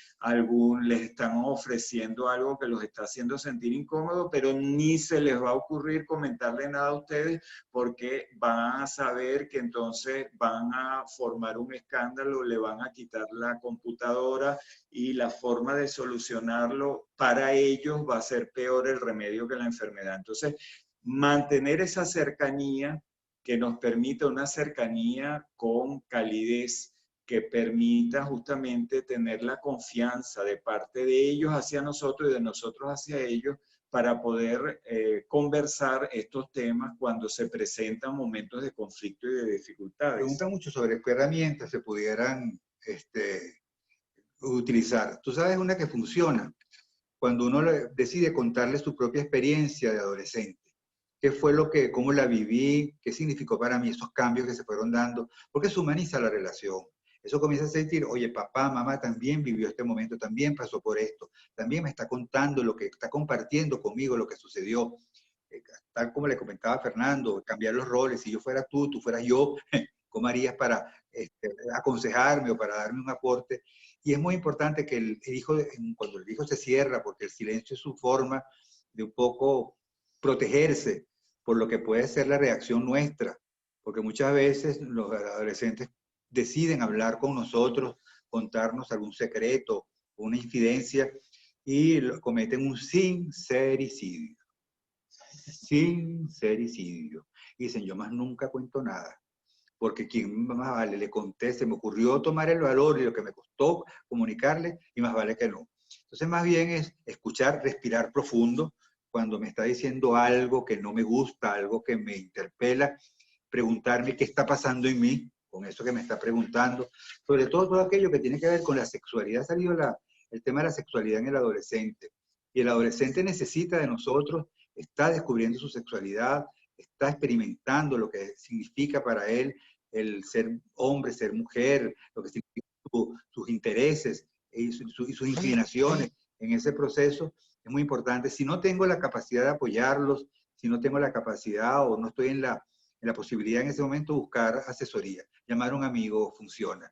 les están ofreciendo algo que los está haciendo sentir incómodos, pero ni se les va a ocurrir comentarle nada a ustedes porque van a saber que entonces van a formar un escándalo, le van a quitar la computadora y la forma de solucionarlo para ellos va a ser peor el remedio que la enfermedad. Entonces, mantener esa cercanía que nos permita una cercanía con calidez, que permita justamente tener la confianza de parte de ellos hacia nosotros y de nosotros hacia ellos para poder conversar estos temas cuando se presentan momentos de conflicto y de dificultades. Pregunta mucho sobre qué herramientas se pudieran utilizar. Tú sabes una que funciona cuando uno decide contarle su propia experiencia de adolescente. ¿Qué fue cómo la viví? ¿Qué significó para mí esos cambios que se fueron dando? Porque se humaniza la relación. Eso comienza a sentir, oye, papá, mamá también vivió este momento, también pasó por esto, también me está contando lo que está compartiendo conmigo, lo que sucedió. Tal como le comentaba a Fernando, cambiar los roles, si yo fuera tú fueras yo, ¿cómo harías para aconsejarme o para darme un aporte? Y es muy importante que el hijo, cuando el hijo se cierra, porque el silencio es su forma de un poco protegerse por lo que puede ser la reacción nuestra, porque muchas veces los adolescentes deciden hablar con nosotros, contarnos algún secreto, una infidencia, y cometen un sincericidio. Sincericidio. Y dicen, yo más nunca cuento nada, porque quien más vale le conté, se me ocurrió tomar el valor y lo que me costó comunicarle, y más vale que no. Entonces, más bien es escuchar, respirar profundo, cuando me está diciendo algo que no me gusta, algo que me interpela, preguntarme qué está pasando en mí, con eso que me está preguntando, sobre todo aquello que tiene que ver con la sexualidad. Ha salido el tema de la sexualidad en el adolescente, y el adolescente necesita de nosotros, está descubriendo su sexualidad, está experimentando lo que significa para él el ser hombre, ser mujer, lo que significa sus intereses y sus inclinaciones en ese proceso. Es muy importante. Si no tengo la capacidad de apoyarlos, si no tengo la capacidad o no estoy en la posibilidad en ese momento, buscar asesoría. Llamar a un amigo funciona.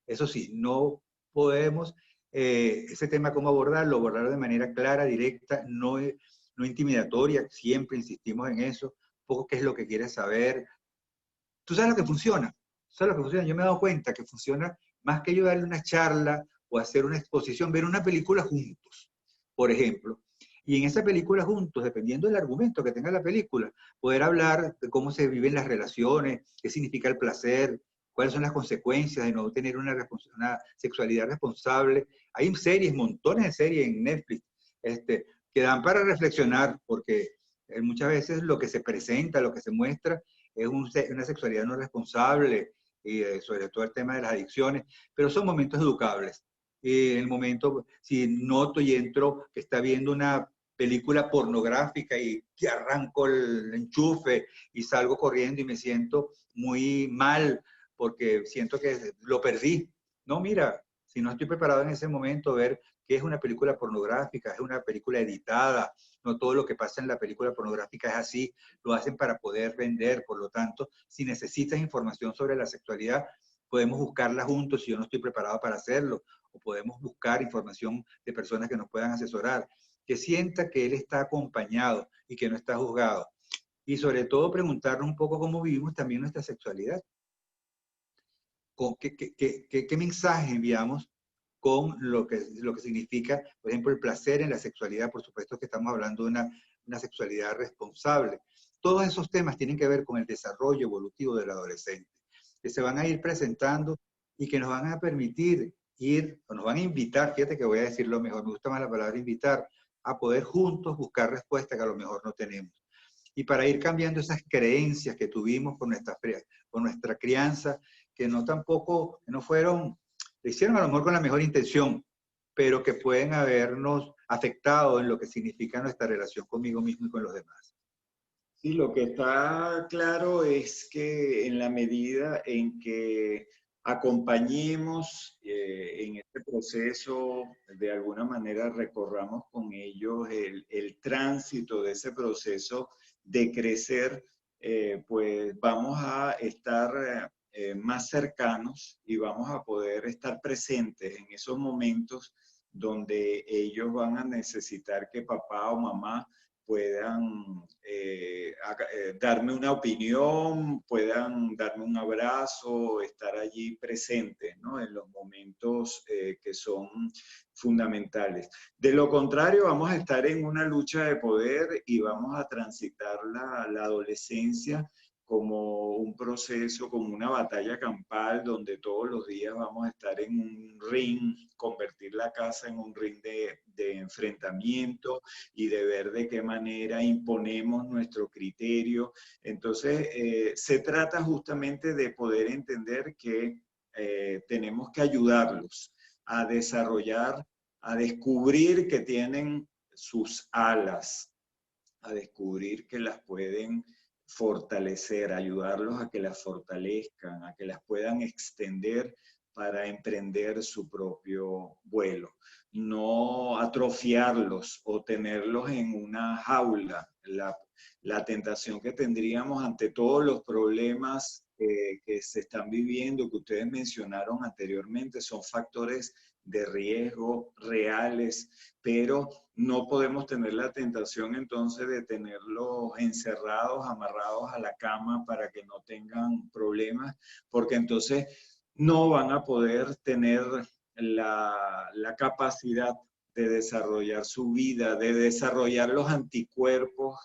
Eso sí, no podemos, ese tema cómo abordarlo de manera clara, directa, no intimidatoria, siempre insistimos en eso, un poco qué es lo que quieres saber. Tú sabes lo que funciona, yo me he dado cuenta que funciona más que yo darle una charla o hacer una exposición, ver una película juntos, por ejemplo. Y en esa película juntos, dependiendo del argumento que tenga la película, poder hablar de cómo se viven las relaciones, qué significa el placer, cuáles son las consecuencias de no tener una sexualidad responsable. Hay series, montones de series en Netflix, que dan para reflexionar, porque muchas veces lo que se presenta, lo que se muestra, es una sexualidad no responsable, y sobre todo el tema de las adicciones, pero son momentos educables. En el momento, si noto y entro que está viendo una película pornográfica y que arranco el enchufe y salgo corriendo y me siento muy mal porque siento que lo perdí. No, mira, si no estoy preparado en ese momento, ver que es una película pornográfica, es una película editada, no todo lo que pasa en la película pornográfica es así, lo hacen para poder vender. Por lo tanto, si necesitas información sobre la sexualidad, podemos buscarla juntos si yo no estoy preparado para hacerlo, o podemos buscar información de personas que nos puedan asesorar, que sienta que él está acompañado y que no está juzgado. Y sobre todo preguntarnos un poco cómo vivimos también nuestra sexualidad. ¿Qué mensaje enviamos con lo que significa, por ejemplo, el placer en la sexualidad? Por supuesto que estamos hablando de una sexualidad responsable. Todos esos temas tienen que ver con el desarrollo evolutivo del adolescente, que se van a ir presentando y que nos van a permitir o nos van a invitar, fíjate que voy a decirlo mejor, me gusta más la palabra invitar, a poder juntos buscar respuestas que a lo mejor no tenemos. Y para ir cambiando esas creencias que tuvimos con nuestra crianza, que no fueron, lo hicieron a lo mejor con la mejor intención, pero que pueden habernos afectado en lo que significa nuestra relación conmigo mismo y con los demás. Sí, lo que está claro es que en la medida en que acompañemos en este proceso, de alguna manera recorramos con ellos el tránsito de ese proceso de crecer, pues vamos a estar más cercanos y vamos a poder estar presentes en esos momentos donde ellos van a necesitar que papá o mamá puedan darme una opinión, puedan darme un abrazo, estar allí presentes, ¿no? En los momentos que son fundamentales. De lo contrario, vamos a estar en una lucha de poder y vamos a transitar la adolescencia como un proceso, como una batalla campal, donde todos los días vamos a estar en un ring, convertir la casa en un ring de enfrentamiento y de ver de qué manera imponemos nuestro criterio. Entonces, se trata justamente de poder entender que tenemos que ayudarlos a desarrollar, a descubrir que tienen sus alas, a descubrir que las pueden fortalecer, ayudarlos a que las fortalezcan, a que las puedan extender para emprender su propio vuelo. No atrofiarlos o tenerlos en una jaula. La tentación que tendríamos ante todos los problemas que se están viviendo, que ustedes mencionaron anteriormente, son factores de riesgo reales, pero no podemos tener la tentación entonces de tenerlos encerrados, amarrados a la cama para que no tengan problemas, porque entonces no van a poder tener la capacidad de desarrollar su vida, de desarrollar los anticuerpos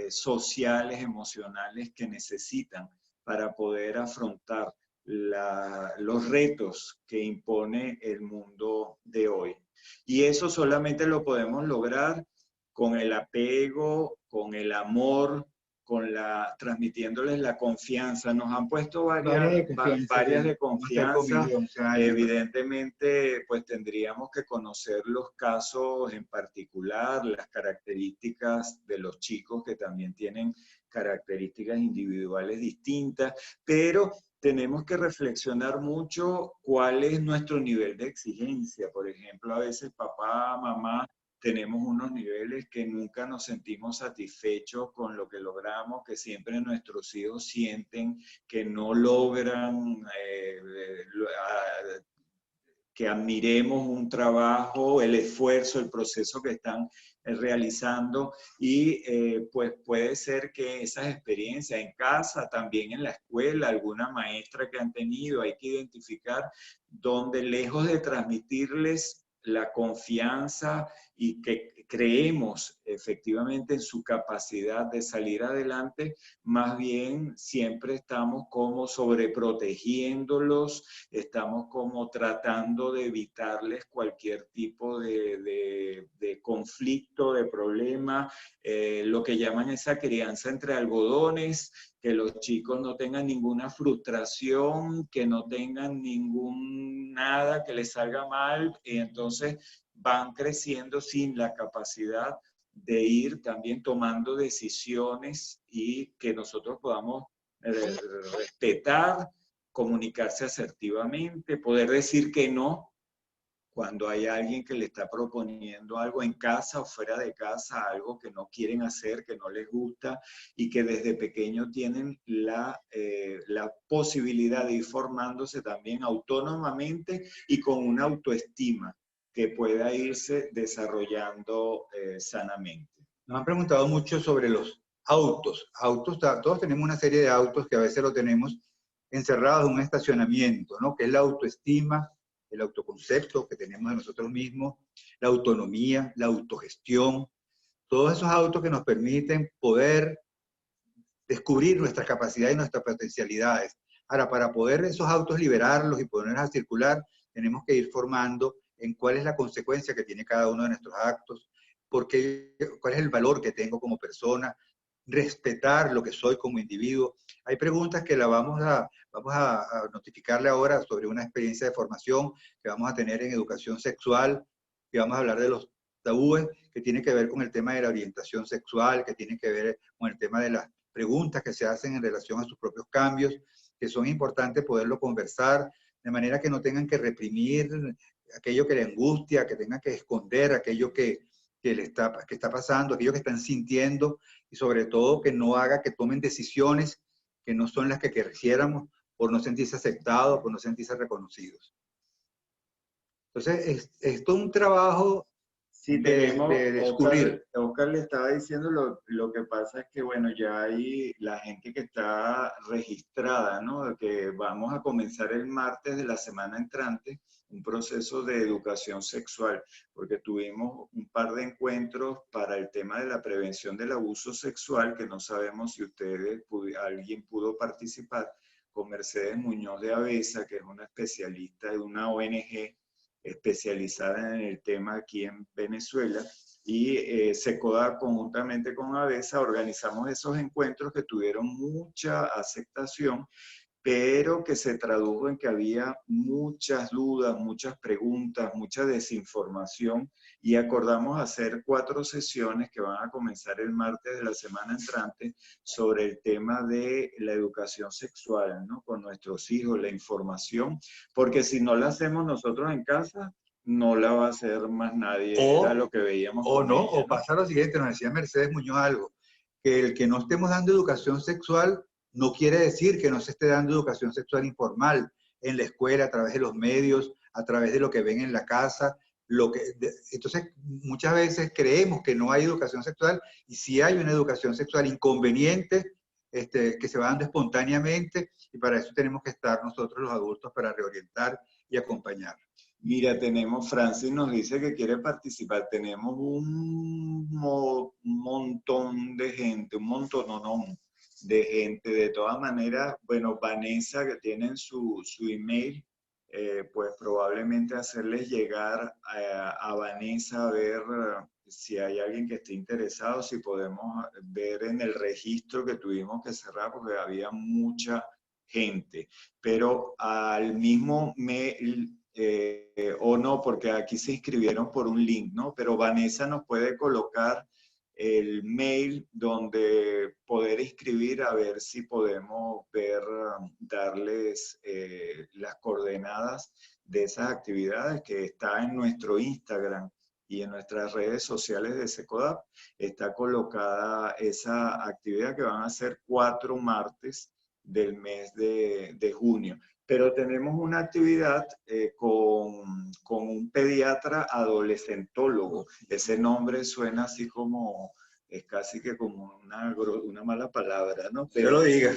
sociales, emocionales que necesitan para poder afrontar los retos que impone el mundo de hoy. Y eso solamente lo podemos lograr con el apego, con el amor, transmitiéndoles la confianza. Nos han puesto varias de confianza. Evidentemente, pues tendríamos que conocer los casos en particular, las características de los chicos que también tienen características individuales distintas, pero tenemos que reflexionar mucho cuál es nuestro nivel de exigencia. Por ejemplo, a veces papá, mamá, tenemos unos niveles que nunca nos sentimos satisfechos con lo que logramos, que siempre nuestros hijos sienten que no logran, que admiremos un trabajo, el esfuerzo, el proceso que están realizando y pues puede ser que esas experiencias en casa, también en la escuela, alguna maestra que han tenido, hay que identificar donde lejos de transmitirles la confianza y que creemos efectivamente en su capacidad de salir adelante, más bien siempre estamos como sobreprotegiéndolos, estamos como tratando de evitarles cualquier tipo de conflicto, de problema, lo que llaman esa crianza entre algodones, que los chicos no tengan ninguna frustración, que no tengan nada que les salga mal, y entonces van creciendo sin la capacidad de ir también tomando decisiones y que nosotros podamos respetar, comunicarse asertivamente, poder decir que no cuando hay alguien que le está proponiendo algo en casa o fuera de casa, algo que no quieren hacer, que no les gusta y que desde pequeño tienen la posibilidad de ir formándose también autónomamente y con una autoestima que pueda irse desarrollando sanamente. Nos han preguntado mucho sobre los autos. Todos tenemos una serie de autos que a veces lo tenemos encerrados en un estacionamiento, ¿no? Que es la autoestima, el autoconcepto que tenemos de nosotros mismos, la autonomía, la autogestión, todos esos autos que nos permiten poder descubrir nuestras capacidades y nuestras potencialidades. Ahora, para poder esos autos liberarlos y ponerlos a circular, tenemos que ir formando en cuál es la consecuencia que tiene cada uno de nuestros actos, cuál es el valor que tengo como persona, respetar lo que soy como individuo. Hay preguntas que vamos a notificarle ahora sobre una experiencia de formación que vamos a tener en educación sexual, que vamos a hablar de los tabúes, que tiene que ver con el tema de la orientación sexual, que tiene que ver con el tema de las preguntas que se hacen en relación a sus propios cambios, que son importantes poderlo conversar, de manera que no tengan que reprimir aquello que les angustia, que tengan que esconder aquello que está pasando, aquello que están sintiendo, y sobre todo que no haga que tomen decisiones que no son las que quisiéramos por no sentirse aceptados, por no sentirse reconocidos. Entonces, es todo un trabajo Sí, tenemos, de descubrir. Oscar le estaba diciendo, lo que pasa es que, bueno, ya hay la gente que está registrada, ¿no? Que vamos a comenzar el martes de la semana entrante un proceso de educación sexual, porque tuvimos un par de encuentros para el tema de la prevención del abuso sexual, que no sabemos si alguien pudo participar, con Mercedes Muñoz de Avesa, que es una especialista de una ONG especializada en el tema aquí en Venezuela, y SECODA conjuntamente con ABESA organizamos esos encuentros que tuvieron mucha aceptación, pero que se tradujo en que había muchas dudas, muchas preguntas, mucha desinformación, y acordamos hacer 4 sesiones que van a comenzar el martes de la semana entrante sobre el tema de la educación sexual, ¿no? Con nuestros hijos, la información, porque si no la hacemos nosotros en casa, no la va a hacer más nadie, era lo que veíamos o con no, ella, o ¿no? pasa lo siguiente, nos decía Mercedes Muñoz algo, que el que no estemos dando educación sexual no quiere decir que no se esté dando educación sexual informal en la escuela, a través de los medios, a través de lo que ven en la casa. Entonces, muchas veces creemos que no hay educación sexual, y sí hay una educación sexual inconveniente, que se va dando espontáneamente, y para eso tenemos que estar nosotros los adultos para reorientar y acompañar. Mira, Francis nos dice que quiere participar. Tenemos un montón de gente, un montononón de gente. De todas maneras, bueno, Vanessa, que tienen su email, pues probablemente hacerles llegar a Vanessa a ver si hay alguien que esté interesado, si podemos ver en el registro que tuvimos que cerrar porque había mucha gente. Pero al mismo mail... o no, porque aquí se inscribieron por un link, ¿no? Pero Vanessa nos puede colocar el mail donde poder inscribir a ver si podemos ver, darles las coordenadas de esas actividades que está en nuestro Instagram y en nuestras redes sociales de SECODAP. Está colocada esa actividad que van a ser 4 martes del mes de junio. Pero tenemos una actividad con un pediatra adolescentólogo. Ese nombre suena así como, es casi que como una mala palabra, ¿no? Pero Yo lo diga.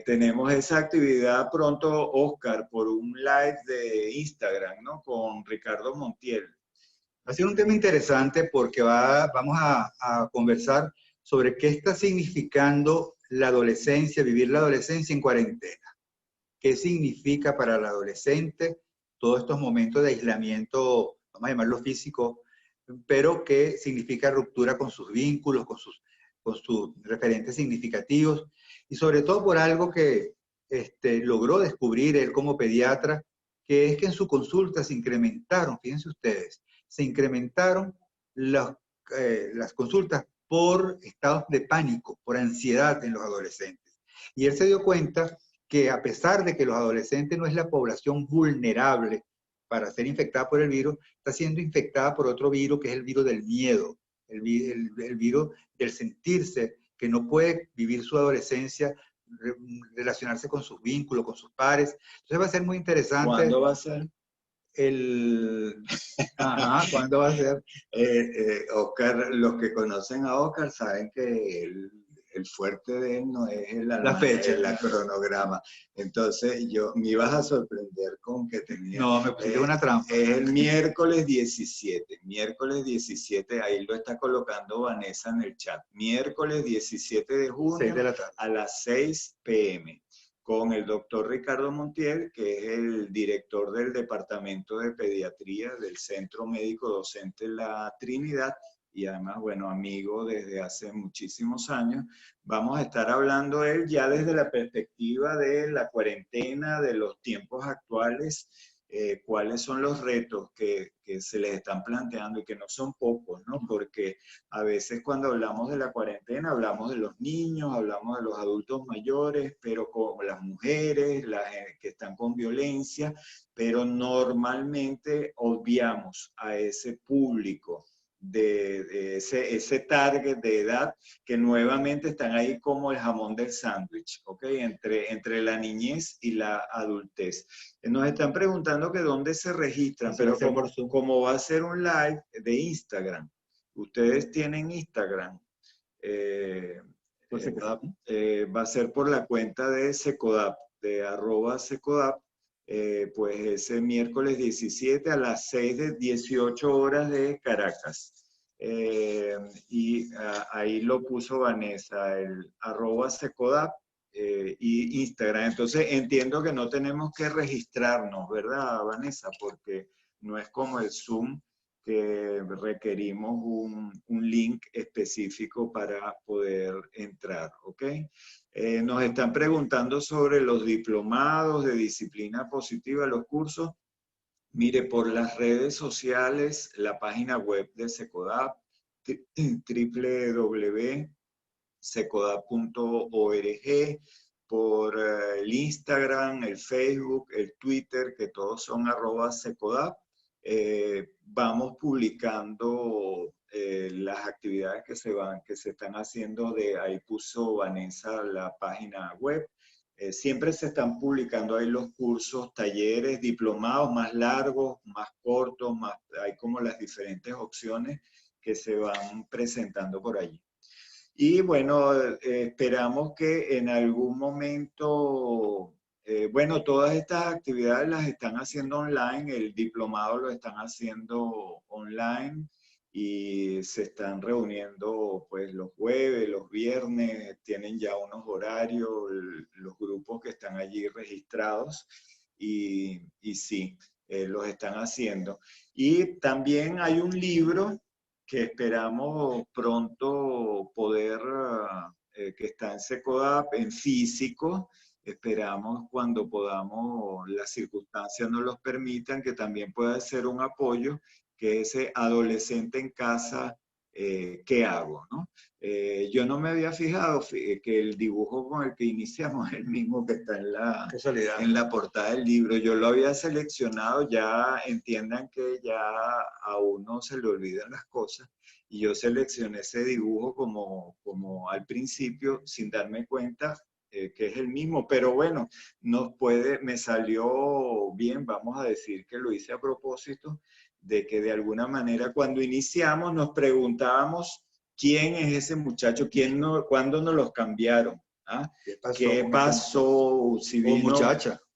tenemos esa actividad pronto, Oscar, por un live de Instagram, ¿no? Con Ricardo Montiel. Ha sido un tema interesante porque vamos a conversar sobre qué está significando la adolescencia, vivir la adolescencia en cuarentena. ¿Qué significa para el adolescente todos estos momentos de aislamiento, vamos a llamarlo físico, pero qué significa ruptura con sus vínculos, con sus referentes significativos, y sobre todo por algo que logró descubrir él como pediatra, que es que en su consulta se incrementaron, fíjense ustedes, se incrementaron las consultas por estados de pánico, por ansiedad en los adolescentes. Y él se dio cuenta que a pesar de que los adolescentes no es la población vulnerable para ser infectada por el virus, está siendo infectada por otro virus, que es el virus del miedo, el virus del sentirse que no puede vivir su adolescencia, relacionarse con sus vínculos, con sus pares. Entonces va a ser muy interesante. ¿Cuándo va a ser? ¿Cuándo va a ser? Oscar, los que conocen a Oscar saben que el fuerte de él no es la fecha, el cronograma. Entonces me ibas a sorprender con que tenía... No, me pusiste una trampa. Es el miércoles 17. Miércoles 17, ahí lo está colocando Vanessa en el chat. Miércoles 17 de junio 6 de la tarde. a las 6 p.m. con el doctor Ricardo Montiel, que es el director del Departamento de Pediatría del Centro Médico Docente La Trinidad, y además, bueno, amigo desde hace muchísimos años. Vamos a estar hablando él ya desde la perspectiva de la cuarentena, de los tiempos actuales, cuáles son los retos que se les están planteando y que no son pocos, ¿no? Porque a veces cuando hablamos de la cuarentena hablamos de los niños, hablamos de los adultos mayores, pero como las mujeres, que están con violencia, pero normalmente obviamos a ese público de ese target de edad que nuevamente están ahí como el jamón del sándwich, ¿ok? Entre la niñez y la adultez. Nos están preguntando que dónde se registran, pero como va a ser un live de Instagram, ustedes tienen Instagram, va a ser por la cuenta de Secodap, de @Secodap, pues ese miércoles 17 a las 6 de 18 horas de Caracas. Ahí lo puso Vanessa, el @Secodap y Instagram. Entonces entiendo que no tenemos que registrarnos, ¿verdad, Vanessa? Porque no es como el Zoom, que requerimos un link específico para poder entrar, ¿ok? Nos están preguntando sobre los diplomados de disciplina positiva, los cursos. Mire, por las redes sociales, la página web de Secodap, www.secodap.org, por el Instagram, el Facebook, el Twitter, que todos son @Secodap. Vamos publicando las actividades que se están haciendo. Ahí puso Vanessa la página web. Siempre se están publicando ahí los cursos, talleres, diplomados más largos, más cortos, hay como las diferentes opciones que se van presentando por allí. Y bueno, esperamos que en algún momento, bueno, todas estas actividades las están haciendo online, el diplomado lo están haciendo online y se están reuniendo pues los jueves, los viernes, tienen ya unos horarios, los grupos que están allí registrados y sí, los están haciendo. Y también hay un libro que esperamos pronto poder, que está en Secodap, en físico. Esperamos cuando podamos, las circunstancias nos los permitan, que también pueda ser un apoyo, que ese adolescente en casa, ¿qué hago? ¿No? Yo no me había fijado que el dibujo con el que iniciamos es el mismo que está en la portada del libro. Yo lo había seleccionado, ya entiendan que ya a uno se le olvidan las cosas, y yo seleccioné ese dibujo como al principio sin darme cuenta que es el mismo, pero bueno, me salió bien, vamos a decir que lo hice a propósito, de que de alguna manera cuando iniciamos nos preguntábamos quién es ese muchacho, cuándo nos los cambiaron, ¿ah? ¿Qué pasó? Si vino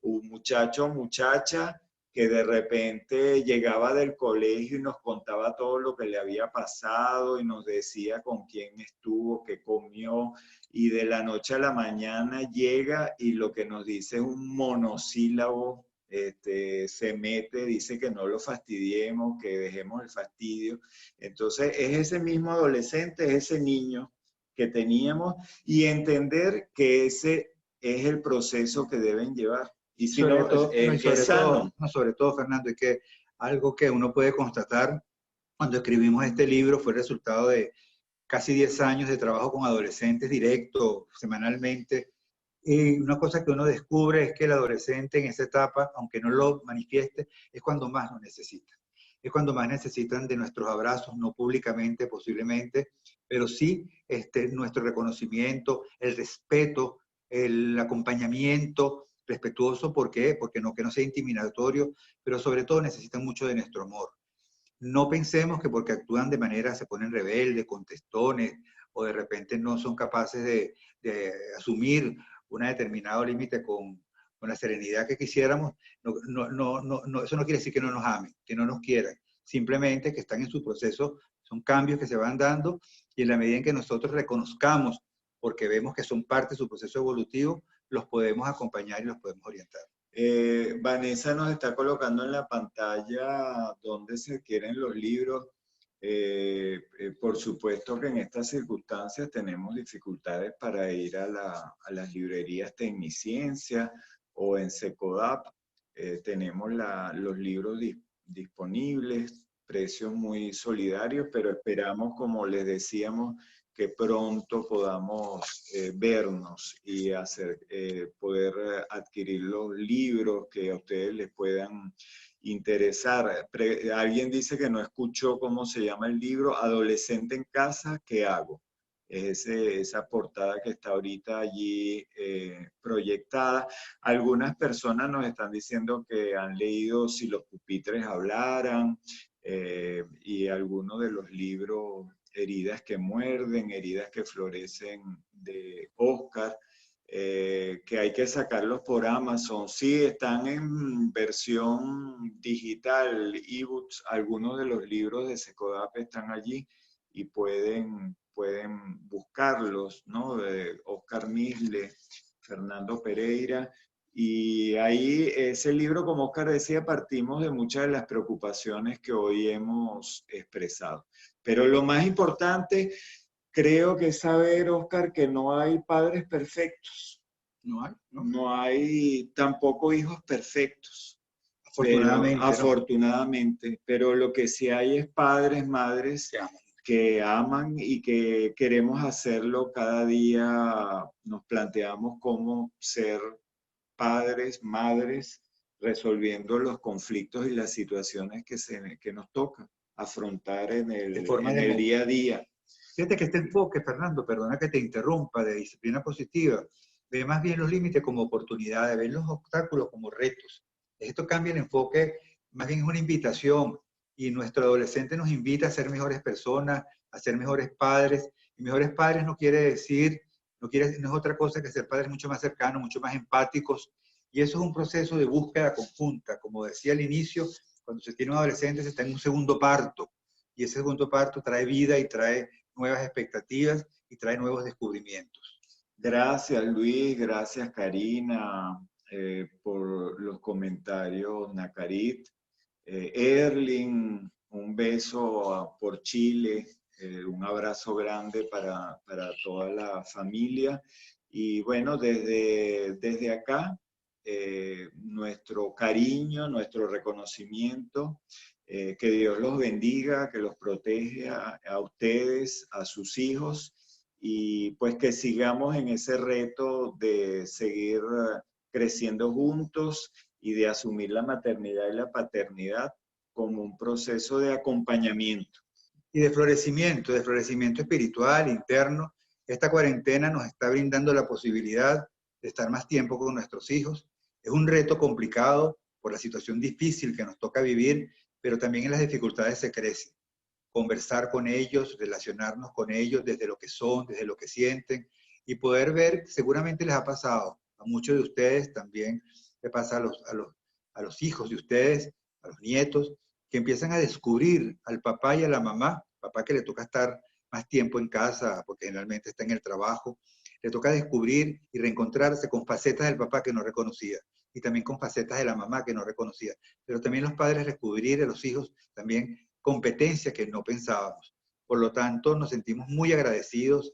un muchacho o muchacha que de repente llegaba del colegio y nos contaba todo lo que le había pasado y nos decía con quién estuvo, qué comió, y de la noche a la mañana llega y lo que nos dice es un monosílabo. Se mete, dice que no lo fastidiemos, que dejemos el fastidio. Entonces es ese mismo adolescente, es ese niño que teníamos, y entender que ese es el proceso que deben llevar. Y si sobre no, todo, es sano. sobre todo, Fernando, es que algo que uno puede constatar cuando escribimos este libro fue el resultado de casi 10 años de trabajo con adolescentes directo, semanalmente. Y una cosa que uno descubre es que el adolescente en esa etapa, aunque no lo manifieste, es cuando más lo necesita. Es cuando más necesitan de nuestros abrazos, no públicamente posiblemente, pero sí nuestro reconocimiento, el respeto, el acompañamiento respetuoso. ¿Por qué? Porque no, que no sea intimidatorio, pero sobre todo necesitan mucho de nuestro amor. No pensemos que porque actúan de manera, se ponen rebeldes, contestones, o de repente no son capaces de asumir un determinado límite con la serenidad que quisiéramos, eso no quiere decir que no nos amen, que no nos quieran, simplemente que están en su proceso, son cambios que se van dando, y en la medida en que nosotros reconozcamos, porque vemos que son parte de su proceso evolutivo, los podemos acompañar y los podemos orientar. Vanessa nos está colocando en la pantalla donde se adquieren los libros. Por supuesto que en estas circunstancias tenemos dificultades para ir a las librerías Tecniciencia o en Secodap. tenemos los libros disponibles, precios muy solidarios, pero esperamos, como les decíamos, que pronto podamos vernos y poder adquirir los libros que a ustedes les puedan interesar. Alguien dice que no escuchó cómo se llama el libro, Adolescente en casa, ¿qué hago? Es esa portada que está ahorita allí proyectada. Algunas personas nos están diciendo que han leído Si los pupitres hablaran, y algunos de los libros, Heridas que muerden, Heridas que florecen, de Oscar, que hay que sacarlos por Amazon. Sí, están en versión digital, ebooks. Algunos de los libros de Secodap están allí y pueden buscarlos, ¿no? De Oscar Misle, Fernando Pereira. Y ahí, ese libro, como Oscar decía, partimos de muchas de las preocupaciones que hoy hemos expresado. Pero lo más importante, creo que es saber, Oscar, que no hay padres perfectos. No hay, ¿no? No hay tampoco hijos perfectos. Afortunadamente, Afortunadamente. Pero lo que sí hay es padres, madres que aman y que queremos hacerlo cada día. Nos planteamos cómo ser padres, madres, resolviendo los conflictos y las situaciones que nos toca afrontar en el día a día. Fíjate que este enfoque, Fernando, perdona que te interrumpa, de disciplina positiva, ve más bien los límites como oportunidades, ve los obstáculos como retos. Esto cambia el enfoque, más bien es una invitación, y nuestro adolescente nos invita a ser mejores personas, a ser mejores padres, y mejores padres no quiere decir, no es otra cosa que ser padres mucho más cercanos, mucho más empáticos, y eso es un proceso de búsqueda conjunta. Como decía al inicio, cuando se tiene un adolescente se está en un segundo parto, y ese segundo parto trae vida y trae nuevas expectativas y trae nuevos descubrimientos. Gracias, Luis, gracias, Karina, por los comentarios, Nacarit. Erling, un beso por Chile, un abrazo grande para toda la familia. Y bueno, desde acá, nuestro cariño, nuestro reconocimiento, que Dios los bendiga, que los proteja a ustedes, a sus hijos, y pues que sigamos en ese reto de seguir creciendo juntos y de asumir la maternidad y la paternidad como un proceso de acompañamiento. Y de florecimiento espiritual, interno. Esta cuarentena nos está brindando la posibilidad de estar más tiempo con nuestros hijos. Es un reto complicado por la situación difícil que nos toca vivir, pero también en las dificultades se crece. Conversar con ellos, relacionarnos con ellos desde lo que son, desde lo que sienten, y poder ver, seguramente les ha pasado, a muchos de ustedes también le pasa a los hijos de ustedes, a los nietos, que empiezan a descubrir al papá y a la mamá, papá que le toca estar más tiempo en casa porque generalmente está en el trabajo, le toca descubrir y reencontrarse con facetas del papá que no reconocía y también con facetas de la mamá que no reconocía, pero también los padres descubrir a los hijos también competencias que no pensábamos. Por lo tanto, nos sentimos muy agradecidos.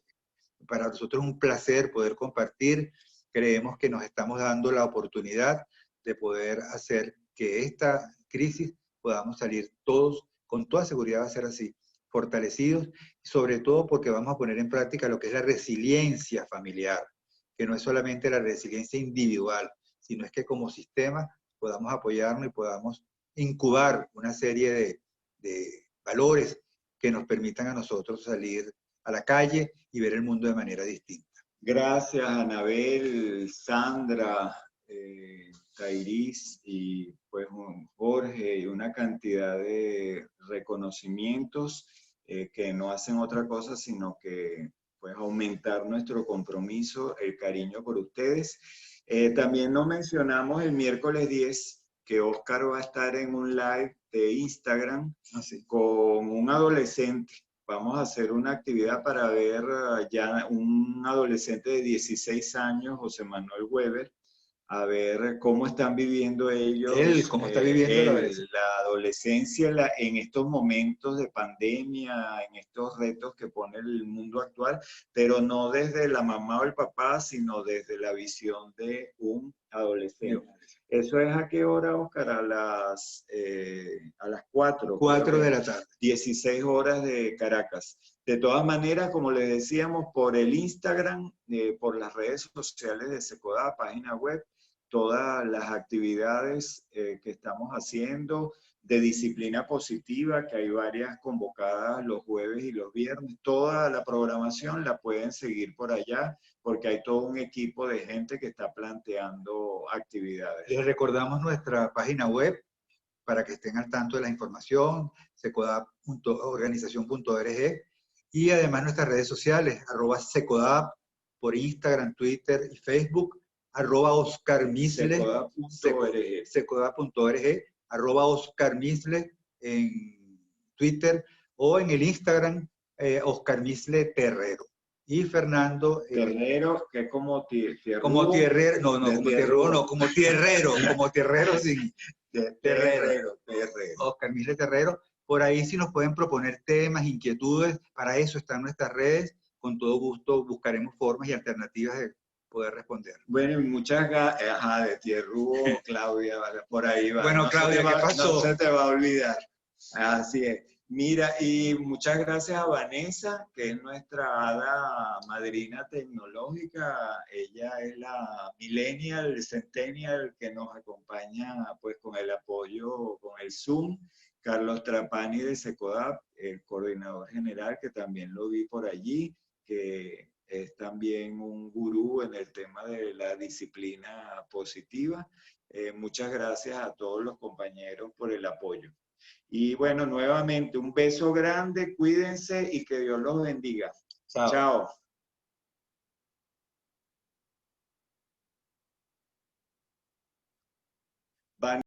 Para nosotros es un placer poder compartir. Creemos que nos estamos dando la oportunidad de poder hacer que esta crisis podamos salir todos, con toda seguridad va a ser así, fortalecidos, sobre todo porque vamos a poner en práctica lo que es la resiliencia familiar, que no es solamente la resiliencia individual, sino es que como sistema podamos apoyarnos y podamos incubar una serie de valores que nos permitan a nosotros salir a la calle y ver el mundo de manera distinta. Gracias, Anabel, Sandra, Tairis y pues Jorge, y una cantidad de reconocimientos que no hacen otra cosa sino que pues aumentar nuestro compromiso, el cariño por ustedes. También nos mencionamos el miércoles 10 que Oscar va a estar en un live de Instagram con un adolescente. Vamos a hacer una actividad para ver ya un adolescente de 16 años, José Manuel Weber, a ver cómo están viviendo ellos ¿Cómo está viviendo la adolescencia en estos momentos de pandemia, en estos retos que pone el mundo actual, pero no desde la mamá o el papá, sino desde la visión de un adolescentes. ¿Eso es a qué hora, Oscar? A las 4. 4 de la tarde. 16 horas de Caracas. De todas maneras, como les decíamos, por el Instagram, por las redes sociales de Secodap, página web, todas las actividades que estamos haciendo de disciplina positiva, que hay varias convocadas los jueves y los viernes, toda la programación la pueden seguir por allá, porque hay todo un equipo de gente que está planteando actividades. Les recordamos nuestra página web para que estén al tanto de la información, secodap.organización.org, y además nuestras redes sociales, @secodap por Instagram, Twitter y Facebook, @OscarMisle, secodap.org, @OscarMisle en Twitter, o en el Instagram, Oscar Misle Terrero. Y Fernando... Terrero, que es como tierrugo. Como tierrero, no, como tierrugo, no, como tierrero sin... Terrero. Oscar Misle Terrero. Por ahí si nos pueden proponer temas, inquietudes, para eso están nuestras redes. Con todo gusto buscaremos formas y alternativas de poder responder. Bueno, y muchas gracias, de tierrugo, Claudia, por ahí va. Bueno, no Claudia, ¿qué pasó? No se te va a olvidar. Así es. Mira, y muchas gracias a Vanessa, que es nuestra hada madrina tecnológica. Ella es la millennial, centennial, que nos acompaña pues con el apoyo, con el Zoom. Carlos Trapani de Secodap, el coordinador general, que también lo vi por allí, que es también un gurú en el tema de la disciplina positiva. Muchas gracias a todos los compañeros por el apoyo. Y bueno, nuevamente, un beso grande, cuídense y que Dios los bendiga. Chao. Chao.